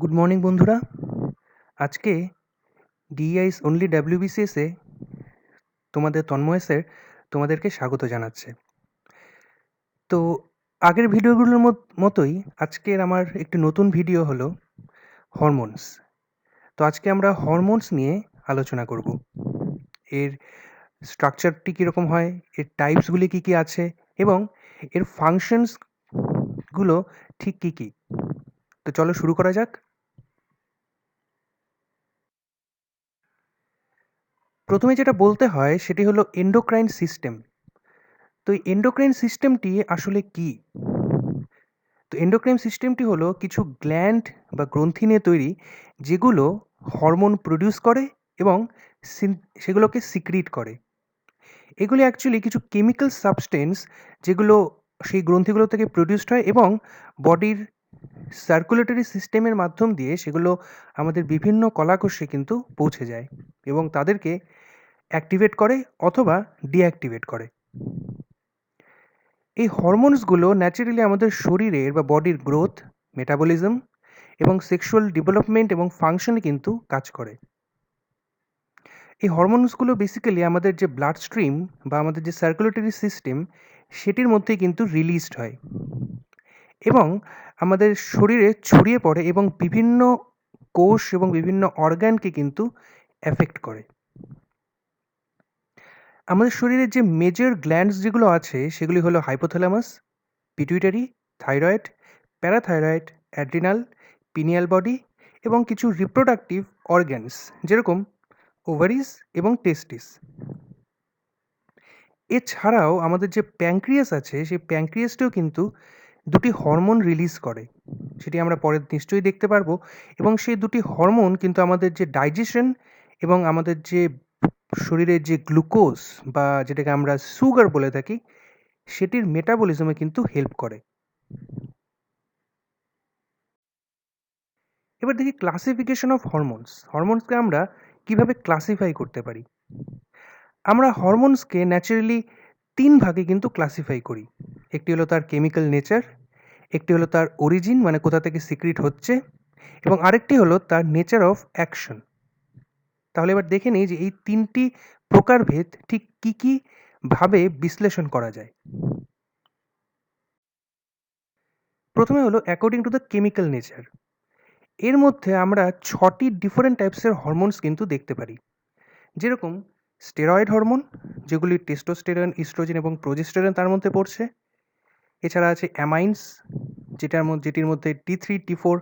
Good morning বন্ধুরা। আজকে ডিইআইস only ডাব্লিউবিসিএসে Tanmoy sir তোমাদেরকে স্বাগত জানাচ্ছে। তো আগের ভিডিওগুলোর মতোই আজকের আমার একটি নতুন ভিডিও হলো হরমোনস। তো আজকে আমরা হরমোনস নিয়ে আলোচনা করব। এর স্ট্রাকচারটি কীরকম হয়, এর টাইপসগুলি কী কী আছে এবং এর ফাংশনসগুলো ঠিক কী কী। তো চলো শুরু করা যাক। প্রথমে যেটা বলতে হয় সেটি হলো এন্ডোক্রাইন সিস্টেম। তো এই এন্ডোক্রাইন সিস্টেমটি আসলে কি? তো এন্ডোক্রাইন সিস্টেমটি হলো কিছু গ্ল্যান্ড বা গ্রন্থি নিয়ে তৈরি, যেগুলো হরমোন প্রডিউস করে এবং সেগুলোকে সিক্রিট করে। এগুলি অ্যাকচুয়ালি কিছু কেমিক্যাল সাবস্টেন্স, যেগুলো সেই গ্রন্থিগুলো থেকে প্রডিউসড হয় এবং বডির সার্কুলেটরি সিস্টেমের মাধ্যম দিয়ে সেগুলো আমাদের বিভিন্ন কলাকোষে কিন্তু পৌঁছে যায় এবং তাদেরকে অ্যাক্টিভেট করে অথবা ডিঅ্যাক্টিভেট করে। এই হরমোনসগুলো ন্যাচারালি আমাদের শরীরের বা বডির গ্রোথ, মেটাবলিজম এবং সেক্সুয়াল ডেভেলপমেন্ট এবং ফাংশনে কিন্তু কাজ করে। এই হরমোনসগুলো বেসিক্যালি আমাদের যে ব্লাড স্ট্রিম বা আমাদের যে সার্কুলেটরি সিস্টেম, সেটির মধ্যে কিন্তু রিলিজড হয় এবং আমাদের শরীরে ছড়িয়ে পড়ে এবং বিভিন্ন কোষ এবং বিভিন্ন অর্গানকে কিন্তু এফেক্ট করে। আমাদের শরীরের যে মেজর গ্ল্যান্ডস যেগুলো আছে সেগুলি হলো hypothalamus, pituitary, thyroid, parathyroid, adrenal, pineal body এবং কিছু রিপ্রোডাক্টিভ অর্গ্যানস যেরকম ওভারিস এবং টেস্টিস। এছাড়াও আমাদের যে প্যানক্রিয়াস আছে, সেই প্যানক্রিয়াসটিও কিন্তু দুটি হরমোন রিলিজ করে, সেটি আমরা পরে নিশ্চয়ই দেখতে পারবো। এবং সেই দুটি হরমোন কিন্তু আমাদের যে ডাইজেশন এবং আমাদের যে শরীরের যে গ্লুকোজ বা যেটাকে আমরা সুগার বলে থাকি, সেটির মেটাবলিজমে কিন্তু হেল্প করে। এবার দেখি ক্লাসিফিকেশন অফ হরমোনস। হরমোনসকে আমরা কিভাবে ক্লাসিফাই করতে পারি। আমরা হরমোনসকে ন্যাচারালি তিন ভাগে কিন্তু ক্লাসিফাই করি। একটি হলো তার কেমিক্যাল নেচার, একটি হলো তার অরিজিন মানে কোথা থেকে সিক্রিট হচ্ছে, এবং আরেকটি হলো তার নেচার অফ অ্যাকশন। তাহলে এবার দেখে নিই যে এই তিনটি প্রকারভেদ ঠিক কী কী ভাবে বিশ্লেষণ করা যায়। প্রথমে হলো according to the chemical nature. এর মধ্যে আমরা 6টি ডিফারেন্ট টাইপসের হরমোনস কিন্তু দেখতে পারি, যেরকম স্টেরয়েড হরমোন, যেগুলি টেস্টোস্টেরন, ইস্ট্রোজেন এবং প্রোজেস্টেরন তার মধ্যে পড়ছে। এছাড়া আছে অ্যামাইন্স, যেটির মধ্যে T3, T4,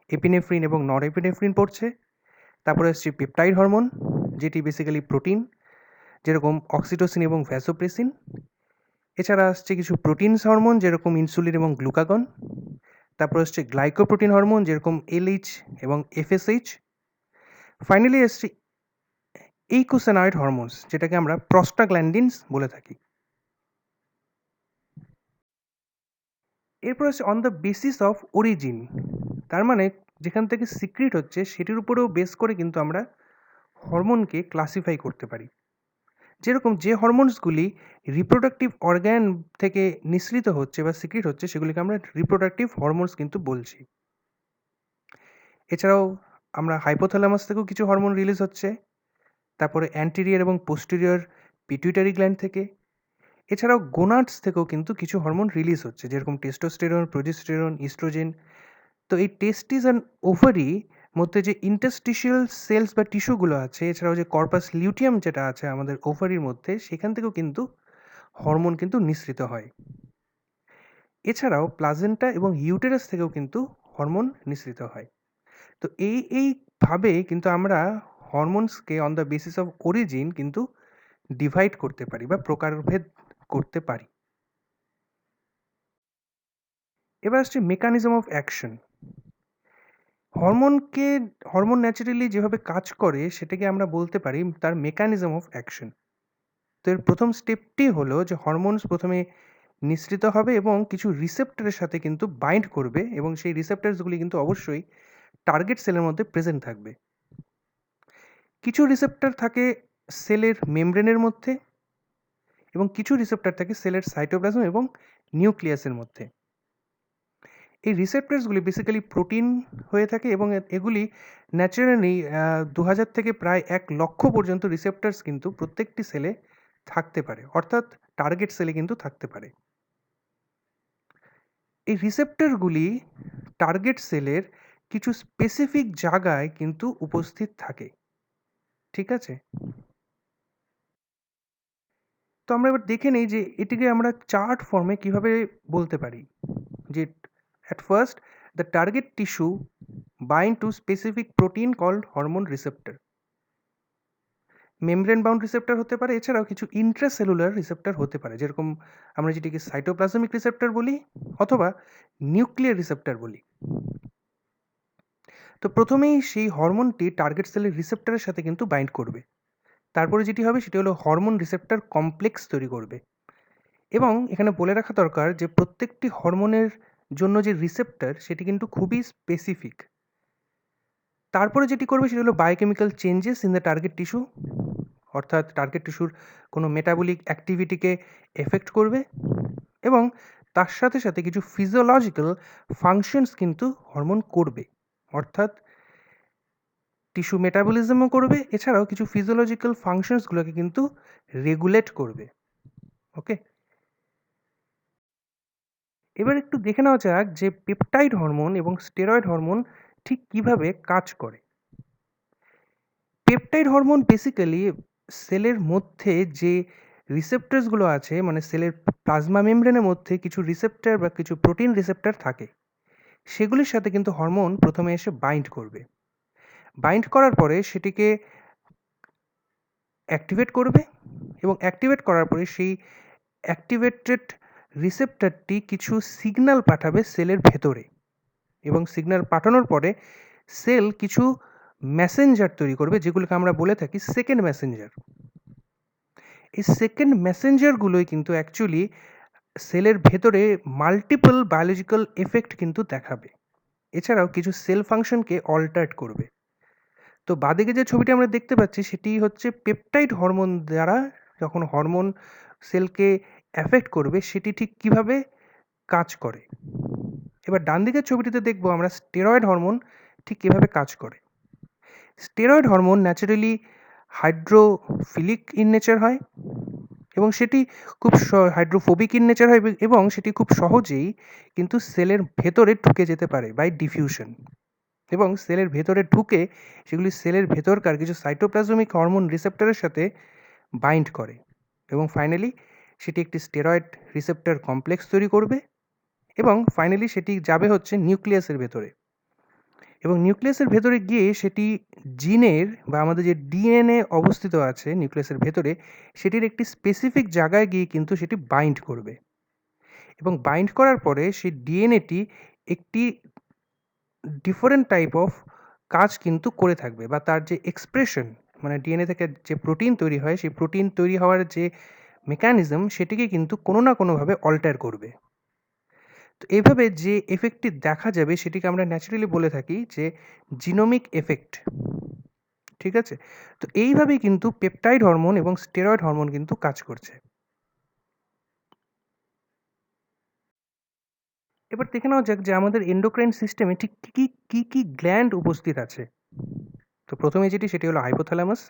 এপিনেফ্রিন এবং নর এপিনেফ্রিন পড়ছে। তারপরে আসছে পেপটাইড হরমোন, যেটি বেসিক্যালি প্রোটিন, যেরকম অক্সিটোসিন এবং ভ্যাসোপ্রেসিন। এছাড়া আসছে কিছু প্রোটিনস হরমোন, যেরকম ইনসুলিন এবং গ্লুকাগন। তারপর আসছে গ্লাইকোপ্রোটিন হরমোন, যেরকম LH এবং FSH। ফাইনালি আসছে এইকোসেনয়েড হরমোনস, যেটাকে আমরা প্রস্টাগ্ল্যান্ডিনস বলে থাকি। এরপর আছে on the basis of origin, তার মানে যেখান থেকে সিক্রিট হচ্ছে সেটির উপরেও বেস করে কিন্তু আমরা হরমোনকে ক্লাসিফাই করতে পারি। যেরকম যে হরমোনসগুলি রিপ্রোডাক্টিভ অর্গ্যান থেকে নিঃসৃত হচ্ছে বা সিক্রিট হচ্ছে, সেগুলিকে আমরা রিপ্রোডাক্টিভ হরমোনস কিন্তু বলছি। এছাড়াও আমরা হাইপোথ্যালামাস থেকেও কিছু হরমোন রিলিজ হচ্ছে, তারপরে অ্যান্টেরিয়র এবং পোস্টেরিয়র পিটুইটারি গ্ল্যান্ড থেকে। এছাড়াও গোনাডস থেকেও কিন্তু কিছু হরমোন রিলিজ হচ্ছে, যেরকম টেস্টোস্টেরন, প্রোজেস্টেরন, ইস্ট্রোজেন। তো এই টেস্টিস অ্যান্ড ওভারি মধ্যে যে ইন্টারস্টিশিয়াল সেলস বা টিস্যুগুলো আছে, এছাড়াও যে কর্পাস লিউটিয়াম যেটা আছে আমাদের ওভারির মধ্যে, সেখান থেকেও কিন্তু হরমোন কিন্তু নিঃসৃত হয়। এছাড়াও প্লাজেন্টা এবং ইউটেরাস থেকেও কিন্তু হরমোন নিঃসৃত হয়। তো এইভাবে কিন্তু আমরা হরমোনসকে on the basis of origin কিন্তু ডিভাইড করতে পারি বা প্রকারভেদ করতে পারি। এবার আসছে mechanism of action. Hormone naturally যেভাবে কাজ করে সেটাকে আমরা বলতে পারি তার মেকানিজম অফ অ্যাকশন। তো এর প্রথম স্টেপটি হলো যে হরমোনস প্রথমে নিঃসৃত হবে এবং কিছু রিসেপ্টরের সাথে কিন্তু বাইন্ড করবে, এবং সেই রিসেপ্টরসগুলি কিন্তু অবশ্যই টার্গেট সেলের মধ্যে প্রেজেন্ট থাকবে। কিছু রিসেপ্টর থাকে সেলের মেমব্রেনের মধ্যে এবং কিছু রিসেপ্টর থাকে সেলের সাইটোপ্লাজম এবং নিউক্লিয়াসের মধ্যে। এই রিসেপ্টরসগুলি বেসিক্যালি প্রোটিন হয়ে থাকে এবং এগুলি ন্যাচারালি 2000 থেকে প্রায় 1,00,000 পর্যন্ত রিসেপ্টরস কিন্তু প্রত্যেকটি সেলে থাকতে পারে, অর্থাৎ টার্গেট সেলে কিন্তু থাকতে পারে। এই রিসেপ্টরগুলি টার্গেট সেলের কিছু স্পেসিফিক জায়গায় কিন্তু উপস্থিত থাকে, ঠিক আছে? তো আমরা এবার দেখে নিই যে এটিকে আমরা চার্ট ফর্মে কিভাবে বলতে পারি। যে at first the target tissue bind to specific protein called hormone receptor. Membrane bound receptor হতে পারে, এছাড়াও কিছু ইন্ট্রাসেলুলার রিসেপ্টর হতে পারে, যেরকম আমরা যেটিকে সাইটোপ্লাজমিক রিসেপ্টর বলি অথবা নিউক্লিয়ার রিসেপ্টর বলি। তো প্রথমেই সেই হরমোনটি টার্গেট সেলের রিসেপ্টরের সাথে কিন্তু বাইন্ড করবে। তারপরে যেটি হবে সেটি হলো হরমোন রিসেপ্টর কমপ্লেক্স তৈরি করবে। এবং এখানে বলে রাখা দরকার যে প্রত্যেকটি হরমোনের জন্য যে রিসেপ্টর সেটি কিন্তু খুবই স্পেসিফিক। তারপরে যেটি করবে সেটি হলো biochemical changes in the target tissue, অর্থাৎ টার্গেট টিস্যুর কোনো মেটাবলিক অ্যাক্টিভিটিকে এফেক্ট করবে এবং তার সাথে সাথে কিছু ফিজিওলজিক্যাল ফাংশনস কিন্তু হরমোন করবে, অর্থাৎ টিস্যু মেটাবলিজমও করবে, এছাড়াও কিছু ফিজিওলজিক্যাল ফাংশনসগুলোকে কিন্তু রেগুলেট করবে। ওকে, এবার একটু দেখে নেওয়া যাক যে পেপটাইড হরমোন এবং স্টেরয়েড হরমোন ঠিক কিভাবে কাজ করে। পেপটাইড হরমোন বেসিক্যালি সেলের মধ্যে যে রিসেপ্টরসগুলো আছে, মানে সেলের প্লাজমা মেমব্রেনের মধ্যে কিছু রিসেপ্টর বা কিছু প্রোটিন রিসেপ্টর থাকে, সেগুলির সাথে কিন্তু হরমোন প্রথমে এসে বাইন্ড করবে। বাইন্ড করার পরে সেটিকে অ্যাক্টিভেট করবে এবং অ্যাক্টিভেট করার পরে সেই অ্যাক্টিভেটেড রিসেপ্টরটি কিছু সিগন্যাল পাঠাবে সেলের ভেতরে এবং সিগন্যাল পাঠানোর পরে সেল কিছু মেসেঞ্জার তৈরি করবে, যেগুলোকে আমরা বলে থাকি সেকেন্ড মেসেঞ্জার। এই সেকেন্ড মেসেঞ্জারগুলোই কিন্তু অ্যাকচুয়ালি সেলের ভেতরে মাল্টিপল বায়োলজিক্যাল এফেক্ট কিন্তু দেখাবে, এছাড়াও কিছু সেল ফাংশনকে অল্টার করবে। তো বাঁদিকে যে ছবিটি আমরা দেখতে পাচ্ছি সেটি হচ্ছে পেপটাইড হরমোন দ্বারা যখন হরমোন সেলকে অ্যাফেক্ট করবে সেটি ঠিক কিভাবে কাজ করে। এবার ডান দিকের ছবিটিতে দেখবো আমরা স্টেরয়েড হরমোন ঠিক কীভাবে কাজ করে। Steroid hormone naturally hydrophilic in nature হয় এবং সেটি খুব হাইড্রোফোবিক ইন নেচার হয় এবং সেটি খুব সহজেই কিন্তু সেলের ভেতরে ঢুকে যেতে পারে বাই ডিফিউশন, এবং সেলের ভেতরে ঢুকে সেগুলি সেলের ভেতরকার কিছু সাইটোপ্লাজমিক হরমোন রিসেপ্টরের সাথে বাইন্ড করে এবং ফাইনালি সেটি একটি স্টেরয়েড রিসেপ্টর কমপ্লেক্স তৈরি করবে এবং ফাইনালি সেটি যাবে হচ্ছে নিউক্লিয়াসের ভেতরে এবং নিউক্লিয়াসের ভেতরে গিয়ে সেটি জিনের বা আমাদের যে ডিএনএ অবস্থিত আছে নিউক্লিয়াসের ভেতরে সেটির একটি স্পেসিফিক জায়গায় গিয়ে কিন্তু সেটি বাইন্ড করবে এবং বাইন্ড করার পরে সেই ডিএনএটি একটি ডিফারেন্ট টাইপ অফ কাজ কিন্তু করে থাকবে, বা তার যে এক্সপ্রেশন মানে ডিএনএ থেকে যে প্রোটিন তৈরি হয় সেই প্রোটিন তৈরি হওয়ার যে মেকানিজম সেটিকে কিন্তু কোনো না কোনোভাবে অল্টার করবে। তো এইভাবে যে এফেক্টটি দেখা যাবে সেটিকে আমরা ন্যাচারালি বলে থাকি যে জিনোমিক এফেক্ট, ঠিক আছে? তো এইভাবেই কিন্তু পেপটাইড হরমোন এবং স্টেরয়েড হরমোন কিন্তু কাজ করছে। এবার দেখে নেওয়া যাক যে আমাদের এন্ডোক্রাইন সিস্টেমে ঠিক কী গ্ল্যান্ড উপস্থিত আছে। তো প্রথমে যেটি সেটি হলো হাইপোথ্যালামাস,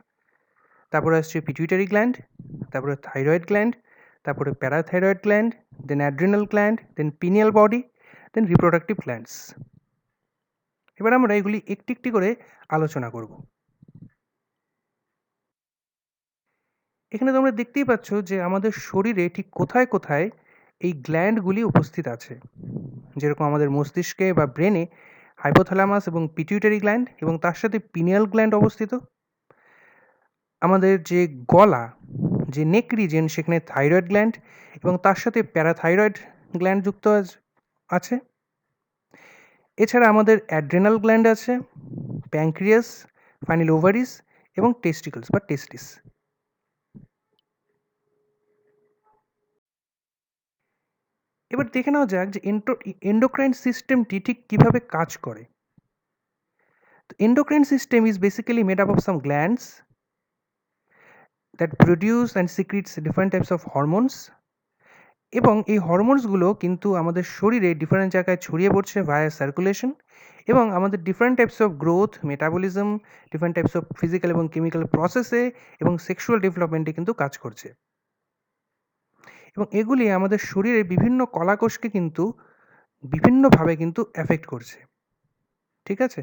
তারপরে আসছে পিটুইটারি গ্ল্যান্ড, তারপরে থাইরয়েড গ্ল্যান্ড, তারপরে প্যারাথাইরয়েড গ্ল্যান্ড, দেন অ্যাড্রিনাল গ্ল্যান্ড, দেন পিনিয়াল বডি, দেন রিপ্রোডাক্টিভ গ্ল্যান্ডস। এবার আমরা এগুলি একটি একটি করে আলোচনা করব। এখানে তোমরা দেখতেই পাচ্ছ যে আমাদের শরীরে ঠিক কোথায় কোথায় এই গ্ল্যান্ডগুলি উপস্থিত আছে। যেরকম আমাদের মস্তিষ্কে বা ব্রেনে হাইপোথ্যালামাস এবং পিটুইটারি গ্ল্যান্ড এবং তার সাথে পিনিয়াল গ্ল্যান্ড অবস্থিত। আমাদের যে গলা, যে নেক রিজেন, সেখানে থাইরয়েড গ্ল্যান্ড এবং তার সাথে প্যারাথাইরয়েড গ্ল্যান্ড যুক্ত আছে। এছাড়া আমাদের অ্যাড্রেনাল গ্ল্যান্ড আছে, প্যানক্রিয়াস, ফাইনাল ওভারিস এবং টেস্টিকলস বা টেস্টিস। এবার দেখে নেওয়া যাক যে এন্ডোক্রাইন সিস্টেমটি ঠিক কীভাবে কাজ করে। The endocrine system is basically made up of some glands that produce and secretes different types of hormones, এবং এই হরমোনসগুলো কিন্তু আমাদের শরীরে ডিফারেন্ট জায়গায় ছড়িয়ে পড়ছে ভায়া সার্কুলেশন এবং আমাদের different types of growth, metabolism, different types of physical এবং কেমিক্যাল প্রসেসে এবং সেক্সুয়াল ডেভেলপমেন্টে কিন্তু কাজ করছে। এবং এগুলি আমাদের শরীরের বিভিন্ন কলাকোষকে কিন্তু বিভিন্নভাবে কিন্তু এফেক্ট করছে। ঠিক আছে?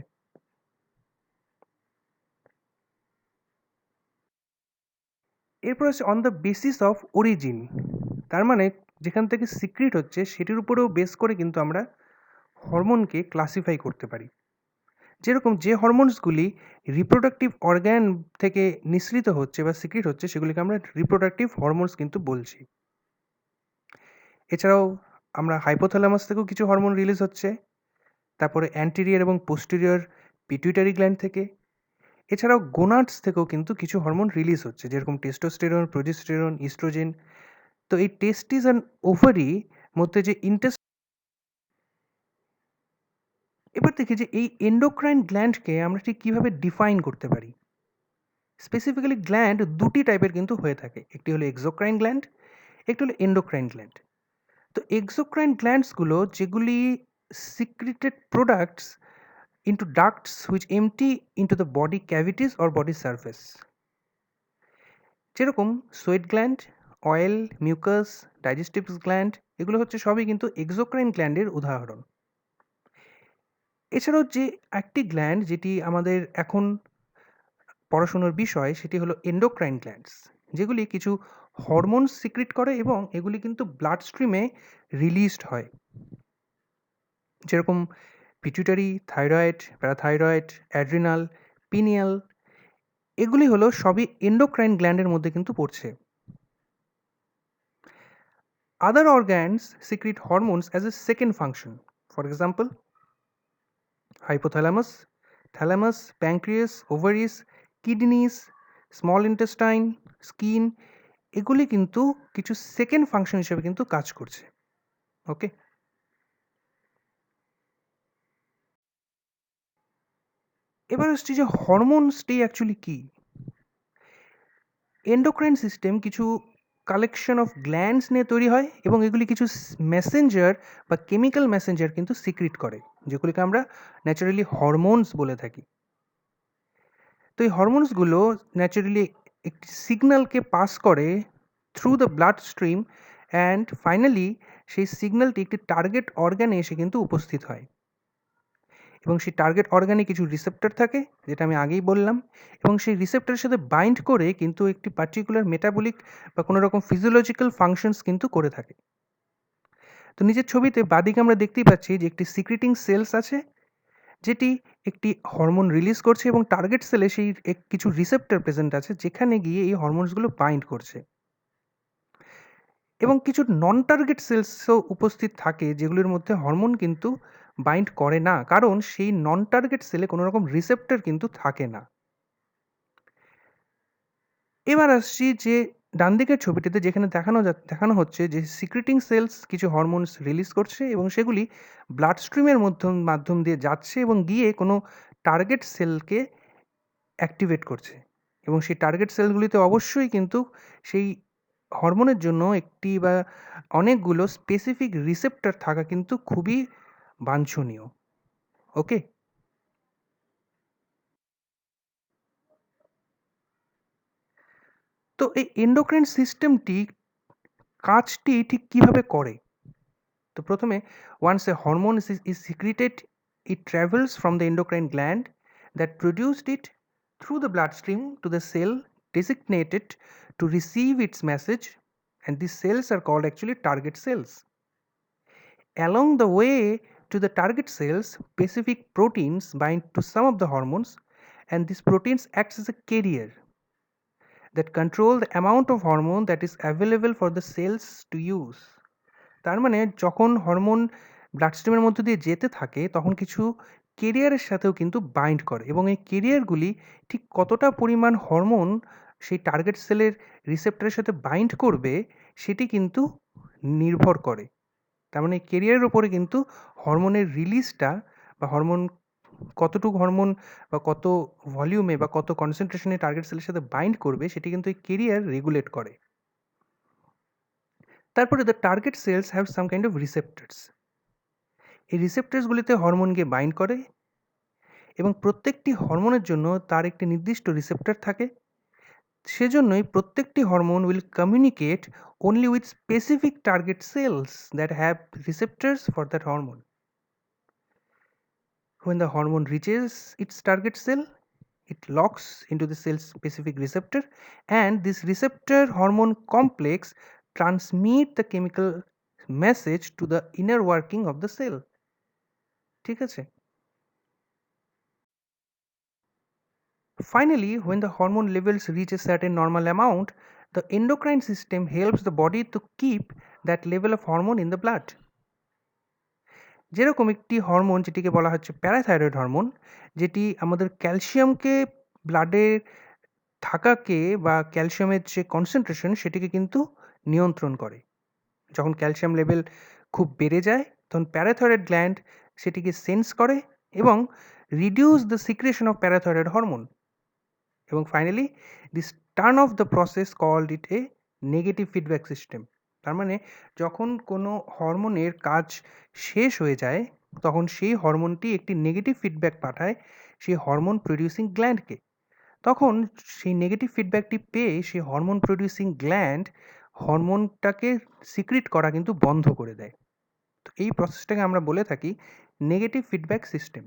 এরপর হচ্ছে on the basis of origin. তার মানে যেখান থেকে সিক্রিট হচ্ছে সেটির উপরেও বেস করে কিন্তু আমরা হরমোনকে ক্লাসিফাই করতে পারি। যেরকম যে হরমোনসগুলি রিপ্রোডাক্টিভ অর্গ্যান থেকে নিঃসৃত হচ্ছে বা সিক্রিট হচ্ছে সেগুলিকে আমরা রিপ্রোডাক্টিভ হরমোনস কিন্তু বলছি। এছাড়াও আমরা হাইপোথ্যালামাস থেকেও কিছু হরমোন রিলিজ হচ্ছে, তারপরে অ্যান্টেরিয়র এবং পোস্টেরিয়র পিটুইটারি গ্ল্যান্ড থেকে। এছাড়াও গোনাডস থেকেও কিন্তু কিছু হরমোন রিলিজ হচ্ছে, যেরকম টেস্টোস্টেরন, প্রোজেস্টেরন, ইস্ট্রোজেন। তো এই টেস্টিস অ্যান্ড ওভারি মধ্যে যে এবার দেখি যে এই এন্ডোক্রাইন গ্ল্যান্ডকে আমরা ঠিক কীভাবে ডিফাইন করতে পারি। স্পেসিফিক্যালি গ্ল্যান্ড দুটি টাইপের কিন্তু হয়ে থাকে, একটি হলো এক্সোক্রাইন গ্ল্যান্ড, একটি হলো এন্ডোক্রাইন গ্ল্যান্ড। তো এক্সোক্রাইন গ্ল্যান্ডসগুলো যেগুলি সিক্রিটেড products into ducts which empty into the body cavities or body surface, যেরকম sweat gland, oil, mucus, digestive gland, এগুলো হচ্ছে সবই কিন্তু এক্সোক্রাইন গ্ল্যান্ডের উদাহরণ। এছাড়াও যে একটি গ্ল্যান্ড যেটি আমাদের এখন পড়াশোনার বিষয় সেটি হলো এন্ডোক্রাইন গ্ল্যান্ডস, যেগুলি কিছু হরমোন সিক্রিট করে এবং এগুলি কিন্তু ব্লাড স্ট্রিমে রিলিজড হয়, যেরকম pituitary, thyroid, parathyroid, adrenal, pineal, এগুলি হলো সবই এন্ডোক্রাইন গ্ল্যান্ডের মধ্যে কিন্তু পড়ছে। Other organs secrete hormones as a second function, for example hypothalamus, thalamus, pancreas, ovaries, kidneys, small intestine, skin, এগুলি কিন্তু কিছু সেকেন্ড ফাংশন হিসেবে কিন্তু কাজ করছে। ওকে, এবার আসছি যে হরমোনসটি অ্যাকচুয়ালি কী। এন্ডোক্রাইন সিস্টেম কিছু কালেকশন অফ গ্ল্যান্ডস নিয়ে তৈরি হয় এবং এগুলি কিছু মেসেঞ্জার বা কেমিক্যাল মেসেঞ্জার কিন্তু সিক্রিট করে, যেগুলিকে আমরা ন্যাচারালি হরমোনস বলে থাকি। তো এই হরমোনসগুলো ন্যাচারালি একটি সিগন্যালকে পাস করে through the blood stream and finally সেই সিগন্যালটি একটি টার্গেট অর্গানে এসে কিন্তু উপস্থিত হয় এবং সেই টার্গেট অর্গানে কিছু রিসেপ্টর থাকে, যেটা আমি আগেই বললাম, এবং সেই রিসেপ্টরের সাথে বাইন্ড করে কিন্তু একটি পার্টিকুলার মেটাবলিক বা কোনো রকম ফিজিওলজিক্যাল ফাংশনস কিন্তু করে থাকে। তো নিজের ছবিতে বাদিকে আমরা দেখতেই পাচ্ছি যে একটি সিক্রিটিং সেলস আছে, যেটি একটি হরমোন রিলিজ করছে এবং টার্গেট সেলে সেই কিছু রিসেপ্টর প্রেজেন্ট আছে যেখানে গিয়ে এই হরমোনসগুলো বাইন্ড করছে, এবং কিছু নন টার্গেট সেলসও উপস্থিত থাকে যেগুলির মধ্যে হরমোন কিন্তু বাইন্ড করে না, কারণ সেই নন টার্গেট সেলে কোনো রকম রিসেপ্টর কিন্তু থাকে না। এবার আসছি যে ডান দিকের ছবিটিতে, যেখানে দেখানো হচ্ছে যে সিক্রিটিং সেলস কিছু হরমোনস রিলিজ করছে এবং সেগুলি ব্লাড স্ট্রিমের মাধ্যম দিয়ে যাচ্ছে এবং গিয়ে কোনো টার্গেট সেলকে অ্যাক্টিভেট করছে, এবং সেই টার্গেট সেলগুলিতে অবশ্যই কিন্তু সেই হরমোনের জন্য একটি বা অনেকগুলো স্পেসিফিক রিসেপ্টর থাকা কিন্তু খুবই বাঞ্ছনীয়। ওকে, তো এই এন্ডোক্রাইন সিস্টেমটি কাজটি ঠিক কীভাবে করে। তো প্রথমে once a hormone is secreted, it travels from the endocrine gland that produced it through the bloodstream to the cell designated to receive its message, and these cells are called actually target cells. Along the way to the target cells, specific proteins bind to some of the hormones, and these proteins acts as a carrier that control the amount of hormone that is available for the cells to use. তার মানে যখন hormone blood স্ট্রিমের মধ্য দিয়ে যেতে থাকে তখন কিছু কেরিয়ারের সাথেও কিন্তু বাইন্ড করে, এবং এই কেরিয়ারগুলি ঠিক কতটা পরিমাণ হরমোন সেই টার্গেট সেলের রিসেপ্টরের সাথে বাইন্ড করবে সেটি কিন্তু নির্ভর করে। তার মানে এই কেরিয়ারের ওপরে কিন্তু হরমোনের রিলিজটা বা হরমোন কতটুকু হরমোন বা কত ভলিউমে বা কত কনসেন্ট্রেশনে টার্গেট সেলের সাথে বাইন্ড করবে সেটি কিন্তু এই কেরিয়ার রেগুলেট করে। তারপরে the target cells have some kind of receptors. এই রিসেপ্টরসগুলিতে হরমোনকে বাইন্ড করে এবং প্রত্যেকটি হরমোনের জন্য তার একটি নির্দিষ্ট রিসেপ্টর থাকে। সেজন্যই প্রত্যেকটি hormone will communicate only with specific target cells that have receptors for that hormone. When the hormone reaches its target cell, it locks into the cell's specific receptor, and this receptor hormone complex transmit the chemical message to the inner working of the cell. ঠিক আছে? Finally, when the hormone levels reach a certain normal amount, the endocrine system helps the body to keep that level of hormone in the blood. যেরকম একটি hormone যেটিকে বলা হচ্ছে parathyroid hormone, যেটি আমাদের ক্যালসিয়ামকে ব্লাডে থাকাকে বা ক্যালসিয়ামের যে কনসেন্ট্রেশন সেটিকে কিন্তু নিয়ন্ত্রণ করে। যখন ক্যালসিয়াম লেভেল খুব বেড়ে যায় তখন প্যারাথাইরয়েড গ্ল্যান্ড সেটিকে সেন্স করে এবং reduce the secretion of parathyroid hormone. এবং finally this turn off the process called it a negative feedback system. তার মানে যখন কোনো হরমোনের কাজ শেষ হয়ে যায় তখন সেই হরমোনটি একটি নেগেটিভ ফিডব্যাক পাঠায় সেই হরমোন প্রডিউসিং গ্ল্যান্ডকে। তখন সেই নেগেটিভ ফিডব্যাকটি পেয়ে সেই হরমোন প্রডিউসিং গ্ল্যান্ড হরমোনটাকে সিক্রিট করা কিন্তু বন্ধ করে দেয়। তো এই প্রসেসটাকে আমরা বলে থাকি নেগেটিভ ফিডব্যাক সিস্টেম।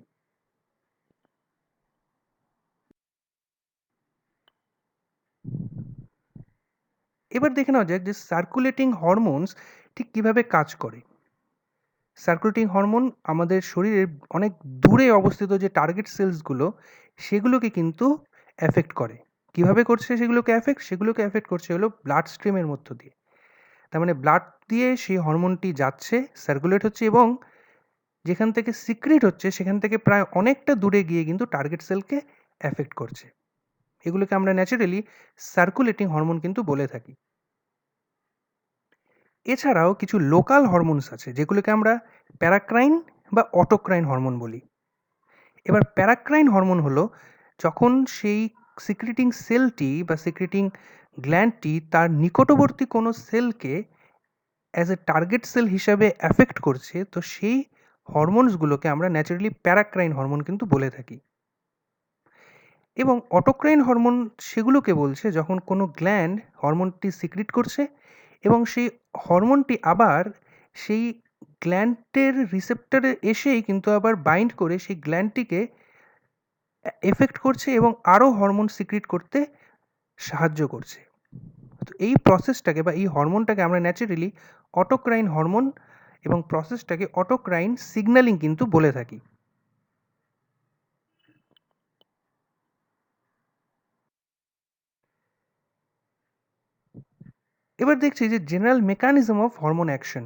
এবার দেখে নেওয়া যাক যে সার্কুলেটিং হরমোনস ঠিক কীভাবে কাজ করে। সার্কুলেটিং হরমোন আমাদের শরীরের অনেক দূরে অবস্থিত যে টার্গেট সেলসগুলো সেগুলোকে কিন্তু অ্যাফেক্ট করে। কিভাবে করছে সেগুলোকে অ্যাফেক্ট করছে হলো ব্লাড স্ট্রিমের মধ্য দিয়ে। তার মানে ব্লাড দিয়ে সেই হরমোনটি যাচ্ছে, সার্কুলেট হচ্ছে এবং যেখান থেকে সিক্রিট হচ্ছে সেখান থেকে প্রায় অনেকটা দূরে গিয়ে কিন্তু টার্গেট সেলকে অ্যাফেক্ট করছে। এগুলোকে আমরা ন্যাচারালি সার্কুলেটিং হরমোন কিন্তু বলে থাকি। এছাড়াও কিছু লোকাল হরমোনস আছে যেগুলোকে আমরা প্যারাক্রাইন বা অটোক্রাইন হরমোন বলি। এবার প্যারাক্রাইন হরমোন হলো যখন সেই সিক্রেটিং সেলটি বা সিক্রেটিং গ্ল্যান্ডটি তার নিকটবর্তী কোনো সেলকে অ্যাজ এ টার্গেট সেল হিসাবে অ্যাফেক্ট করছে, তো সেই হরমোনসগুলোকে আমরা ন্যাচারালি প্যারাক্রাইন হরমোন কিন্তু বলে থাকি। এবং অটোক্রাইন হরমোন সেগুলোকে বলছে যখন কোনো গ্ল্যান্ড হরমোনটি সিক্রিট করছে এবং সেই হরমোনটি আবার সেই গ্ল্যান্ডের রিসেপ্টরে এসেই কিন্তু আবার বাইন্ড করে সেই গ্ল্যান্ডটিকে এফেক্ট করছে এবং আরও হরমোন সিক্রিট করতে সাহায্য করছে। তো এই প্রসেসটাকে বা এই হরমোনটাকে আমরা ন্যাচারালি অটোক্রাইন হরমোন এবং প্রসেসটাকে অটোক্রাইন সিগন্যালিং কিন্তু বলে থাকি। এবার দেখছি যে general mechanism of hormone action.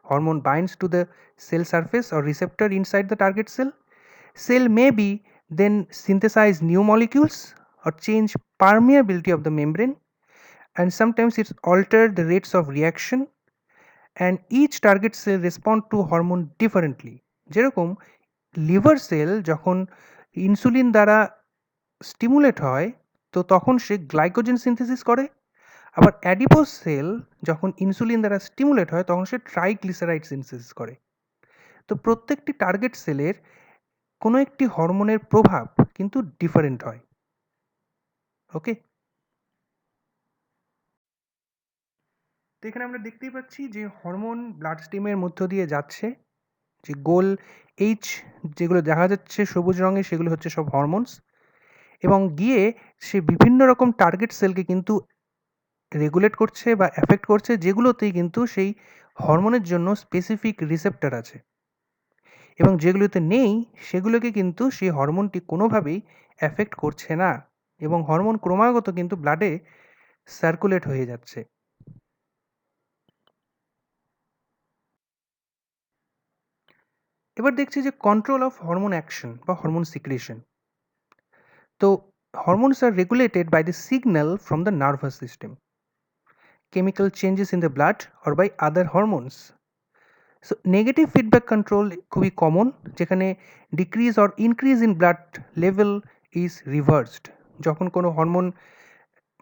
Hormone binds to the cell surface or receptor inside the target cell. Cell may be then synthesize new molecules or change permeability of the membrane, and sometimes it's alter the rates of reaction, and each target cell respond to hormone differently. যেরকম liver sell যখন insulin দ্বারা stimulate হয় তো তখন সে glycogen synthesis করে, আবার adipose sell যখন insulin দ্বারা স্টিমুলেট হয় তখন সে ট্রাইগ্লিসারাইড সিনথেসিস করে। তো প্রত্যেকটি টার্গেট সেলের কোনো একটি হরমোনের প্রভাব কিন্তু ডিফারেন্ট হয়। ওকে, তো এখানে আমরা দেখতেই পাচ্ছি যে হরমোন ব্লাড স্ট্রিমের মধ্য দিয়ে যাচ্ছে, যে গোল এইচ যেগুলো দেখা যাচ্ছে সবুজ রঙের সেগুলো হচ্ছে সব হরমোনস, এবং গিয়ে সে বিভিন্ন রকম টার্গেট সেলকে কিন্তু রেগুলেট করছে বা অ্যাফেক্ট করছে, যেগুলোতেই কিন্তু সেই হরমোনের জন্য স্পেসিফিক রিসেপ্টর আছে, এবং যেগুলোতে নেই সেগুলোকে কিন্তু সেই হরমোনটি কোনোভাবেই অ্যাফেক্ট করছে না, এবং হরমোন ক্রমাগত কিন্তু ব্লাডে সার্কুলেট হয়ে যাচ্ছে। এবার দেখছি যে কন্ট্রোল অফ হরমোন অ্যাকশন বা হরমোন সিক্রেশন। তো hormones are regulated by the signal from the nervous system, chemical changes in the blood or by other hormones. So negative feedback control খুবই কমন, যেখানে decrease or increase in blood level is reversed. যখন কোনো hormone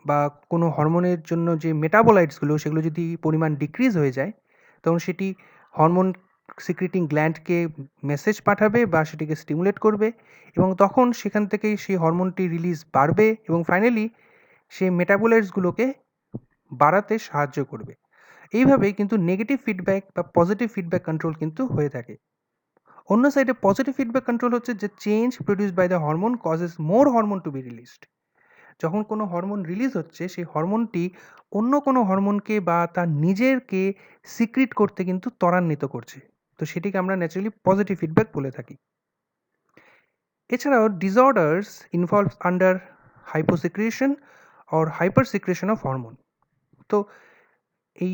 বা কোনো হরমোনের জন্য যে মেটাবোলাইটসগুলো সেগুলো যদি পরিমাণ ডিক্রিজ হয়ে যায়, তখন সেটি হরমোন সিক্রেটিং গ্ল্যান্ডকে মেসেজ পাঠাবে বা সেটিকে স্টিমুলেট করবে, এবং তখন সেখান থেকেই সেই হরমোনটি রিলিজ বাড়বে এবং ফাইনালি সেই মেটাবোলাইটসগুলোকে বাড়াতে সাহায্য করবে। এইভাবে কিন্তু নেগেটিভ ফিডব্যাক বা পজিটিভ ফিডব্যাক কন্ট্রোল কিন্তু হয়ে থাকে। অন্য সাইডে পজিটিভ ফিডব্যাক কন্ট্রোল হচ্ছে যে change produce by the hormone causes more hormone to be released. যখন কোনো হরমোন রিলিজ হচ্ছে সেই হরমোনটি অন্য কোনো হরমোনকে বা তার নিজেরকে সিক্রিট করতে কিন্তু ত্বরান্বিত করছে। তো সেটিকে আমরা ন্যাচারালি পজিটিভ ফিডব্যাক বলে থাকি। এছাড়াও disorders involves under hyposecretion or hyper secretion of hormone. তো এই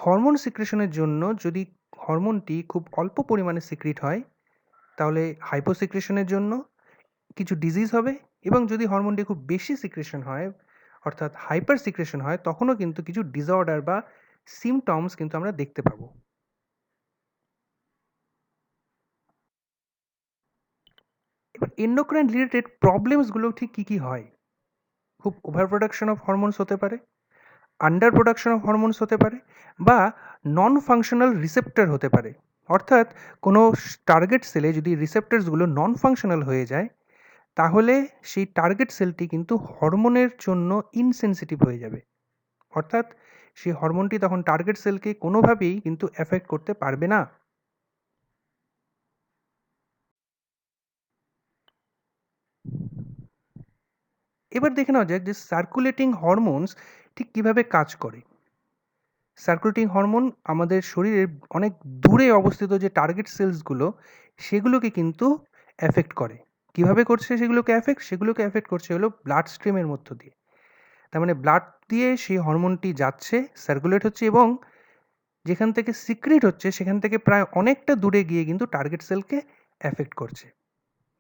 হরমোন সিক্রেশনের জন্য যদি হরমোনটি খুব অল্প পরিমাণে সিক্রিট হয় তাহলে হাইপোসিক্রেশনের জন্য কিছু ডিজিজ হবে, এবং যদি হরমোনটি খুব বেশি সিক্রেশন হয় অর্থাৎ হাইপার সিক্রেশন হয় তখনও কিন্তু কিছু ডিসঅর্ডার বা সিমটমস কিন্তু আমরা দেখতে পাবো। এবার এন্ডোক্রাইন রিলেটেড প্রবলেমসগুলো ঠিক কী কী হয়? খুব ওভার প্রোডাকশন অফ হরমোনস হতে পারে, আন্ডার প্রোডাকশন অফ হরমোনস হতে পারে, বা নন ফাংশনাল রিসেপ্টর হতে পারে। অর্থাৎ কোনো টার্গেট সেলে যদি রিসেপ্টরসগুলো নন ফাংশনাল হয়ে যায় তাহলে সেই টার্গেট সেলটি কিন্তু হরমোনের জন্য ইনসেনসিটিভ হয়ে যাবে। অর্থাৎ সেই হরমোনটি তখন টার্গেট সেলকে কোনোভাবেই কিন্তু এফেক্ট করতে পারবে না। এবার দেখে নেওয়া যাক যে সার্কুলেটিং হরমোনস ঠিক কীভাবে কাজ করে। সার্কুলেটিং হরমোন আমাদের শরীরের অনেক দূরে অবস্থিত যে টার্গেট সেলসগুলো সেগুলোকে কিন্তু এফেক্ট করে। কিভাবে করছে সেগুলোকে এফেক্ট করছে হলো ব্লাড স্ট্রিমের মধ্য দিয়ে। তার মানে ব্লাড দিয়ে সেই হরমোনটি যাচ্ছে, সার্কুলেট হচ্ছে, এবং যেখান থেকে সিক্রিট হচ্ছে সেখান থেকে প্রায় অনেকটা দূরে গিয়ে কিন্তু টার্গেট সেলকে এফেক্ট করছে।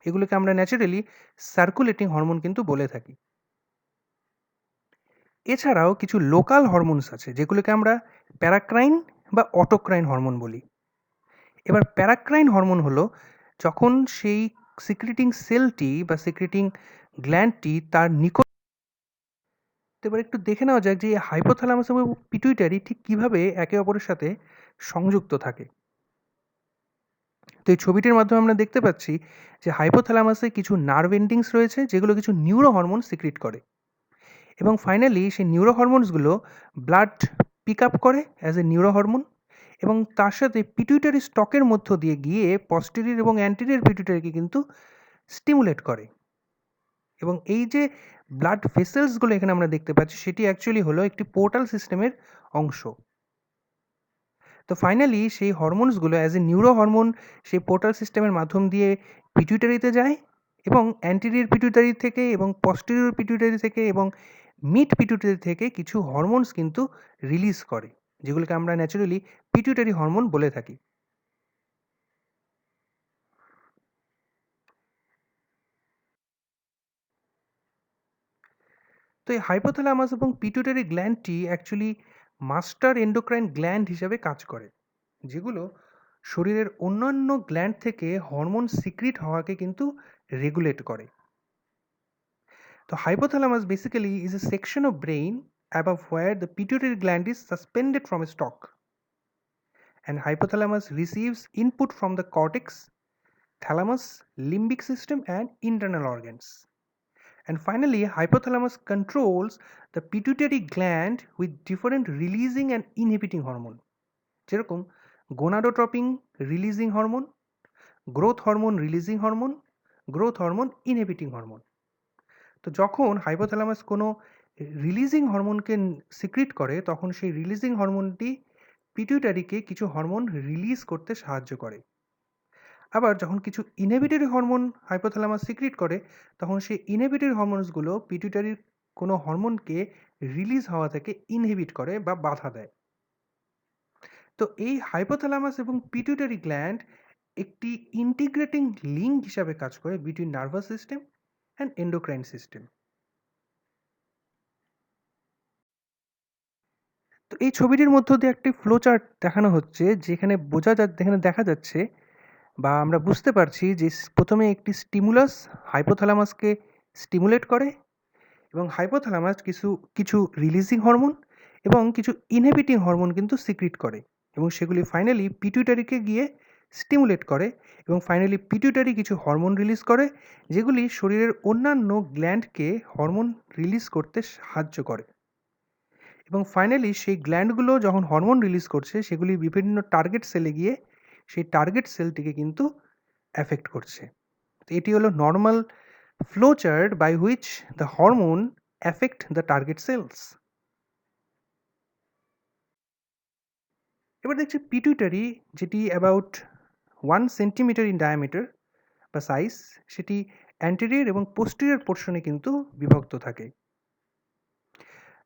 এগুলোকে আমরা ন্যাচারালি সার্কুলেটিং হরমোন কিন্তু বলে থাকি। এছাড়াও কিছু লোকাল হরমোনস আছে যেগুলোকে আমরা প্যারাক্রাইন বা অটোক্রাইন হরমোন বলি। এবার প্যারাক্রাইন হরমোন হলো যখন সেই সিক্রেটিং সেলটি বা সিক্রেটিং গ্ল্যান্ডটি তার নিকট। এবার একটু দেখে নেওয়া যাক যে হাইপোথ্যালামাস এবং পিটুইটারি ঠিক কীভাবে একে অপরের সাথে সংযুক্ত থাকে। তো এই ছবিটির মাধ্যমে আমরা দেখতে পাচ্ছি যে হাইপোথ্যালামাসে কিছু নার্ভ এন্ডিংস রয়েছে যেগুলো কিছু নিউরো হরমোন সিক্রিট করে, এবং ফাইনালি সেই নিউরো হরমোনসগুলো ব্লাড পিক আপ করে অ্যাজ এ নিউরো হরমোন, এবং তার সাথে পিটুইটারি স্টকের মধ্য দিয়ে গিয়ে পস্টেরিয়র এবং অ্যান্টেরিয়র পিটুইটারিকে কিন্তু স্টিমুলেট করে। এবং এই যে ব্লাড ভেসেলসগুলো এখানে আমরা দেখতে পাচ্ছি সেটি অ্যাকচুয়ালি হলো একটি পোর্টাল সিস্টেমের অংশ। তো ফাইনালি সেই হরমোনসগুলো অ্যাজ এ নিউরো হরমোন সেই পোর্টাল সিস্টেমের মাধ্যম দিয়ে পিটুইটারিতে যায়, এবং অ্যান্টেরিয়র পিটুইটারি থেকে এবং পস্টেরিয়র পিটুইটারি থেকে এবং মিড পিটুইটারি থেকে কিছু হরমোনস কিন্তু রিলিজ করে, যেগুলোকে আমরা ন্যাচারালি পিটুইটারি হরমোন বলে থাকি। তো এই হাইপোথ্যালামাস এবং পিটুইটারি গ্ল্যান্ডটি অ্যাকচুয়ালি মাস্টার এন্ডোক্রাইন গ্ল্যান্ড হিসাবে কাজ করে, যেগুলো শরীরের অন্যান্য গ্ল্যান্ড থেকে হরমোন সিক্রিট হওয়াকে কিন্তু রেগুলেট করে। The hypothalamus basically is a section of brain above where the pituitary gland is suspended from a stalk, and hypothalamus receives input from the cortex, thalamus, limbic system, and internal organs. And finally, hypothalamus controls the pituitary gland with different releasing and inhibiting hormone. যেরকম gonadotropin releasing hormone, growth hormone releasing hormone, growth hormone inhibiting hormone. তো যখন hypothalamus কোনো releasing হরমোনকে secrete করে তখন সেই releasing হরমোনটি পিটুইটারিকে কিছু hormone release করতে সাহায্য করে। আবার যখন কিছু ইনহিবিটরি হরমোন হাইপোথ্যালামাস সিক্রিট করে তখন সেই ইনহিবিটরি হরমোনসগুলো পিটুইটারির কোনো হরমোনকে রিলিজ হওয়া থেকে ইনহিবিট করে বা বাধা দেয়। তো এই হাইপোথ্যালামাস এবং পিটুইটারি গ্ল্যান্ড একটি ইন্টিগ্রেটিং লিঙ্ক হিসাবে কাজ করে between nervous system and endocrine system. তো এই ছবিটির মধ্য দিয়ে একটি ফ্লো চার্ট দেখানো হচ্ছে যেখানে দেখা যাচ্ছে বা আমরা বুঝতে পারছি যে প্রথমে একটি স্টিমুলাস হাইপোথ্যালামাসকে স্টিমুলেট করে, এবং হাইপোথ্যালামাস কিছু কিছু রিলিজিং হরমোন এবং কিছু ইনহিবিটিং হরমোন কিন্তু সিক্রিট করে, এবং সেগুলি ফাইনালি পিটুইটারিকে গিয়ে স্টিমুলেট করে, এবং ফাইনালি পিটুইটারি কিছু হরমোন রিলিজ করে যেগুলি শরীরের অন্যান্য গ্ল্যান্ডকে হরমোন রিলিজ করতে সাহায্য করে। এবং ফাইনালি সেই গ্ল্যান্ডগুলো যখন হরমোন রিলিজ করছে সেগুলি বিভিন্ন টার্গেট সেলে গিয়ে সেই টার্গেট সেলটিকে কিন্তু অ্যাফেক্ট করছে। তো এটি হলো normal flow chart by which the hormone affect the target cells. এবার দেখছি পিটুইটারি, যেটি অ্যাবাউট 1 সেন্টিমিটার ইন ডায়ামিটার বা সাইজ, সেটি অ্যান্টেরিয়র এবং পোস্টেরিয়র পোর্শনে কিন্তু বিভক্ত থাকে।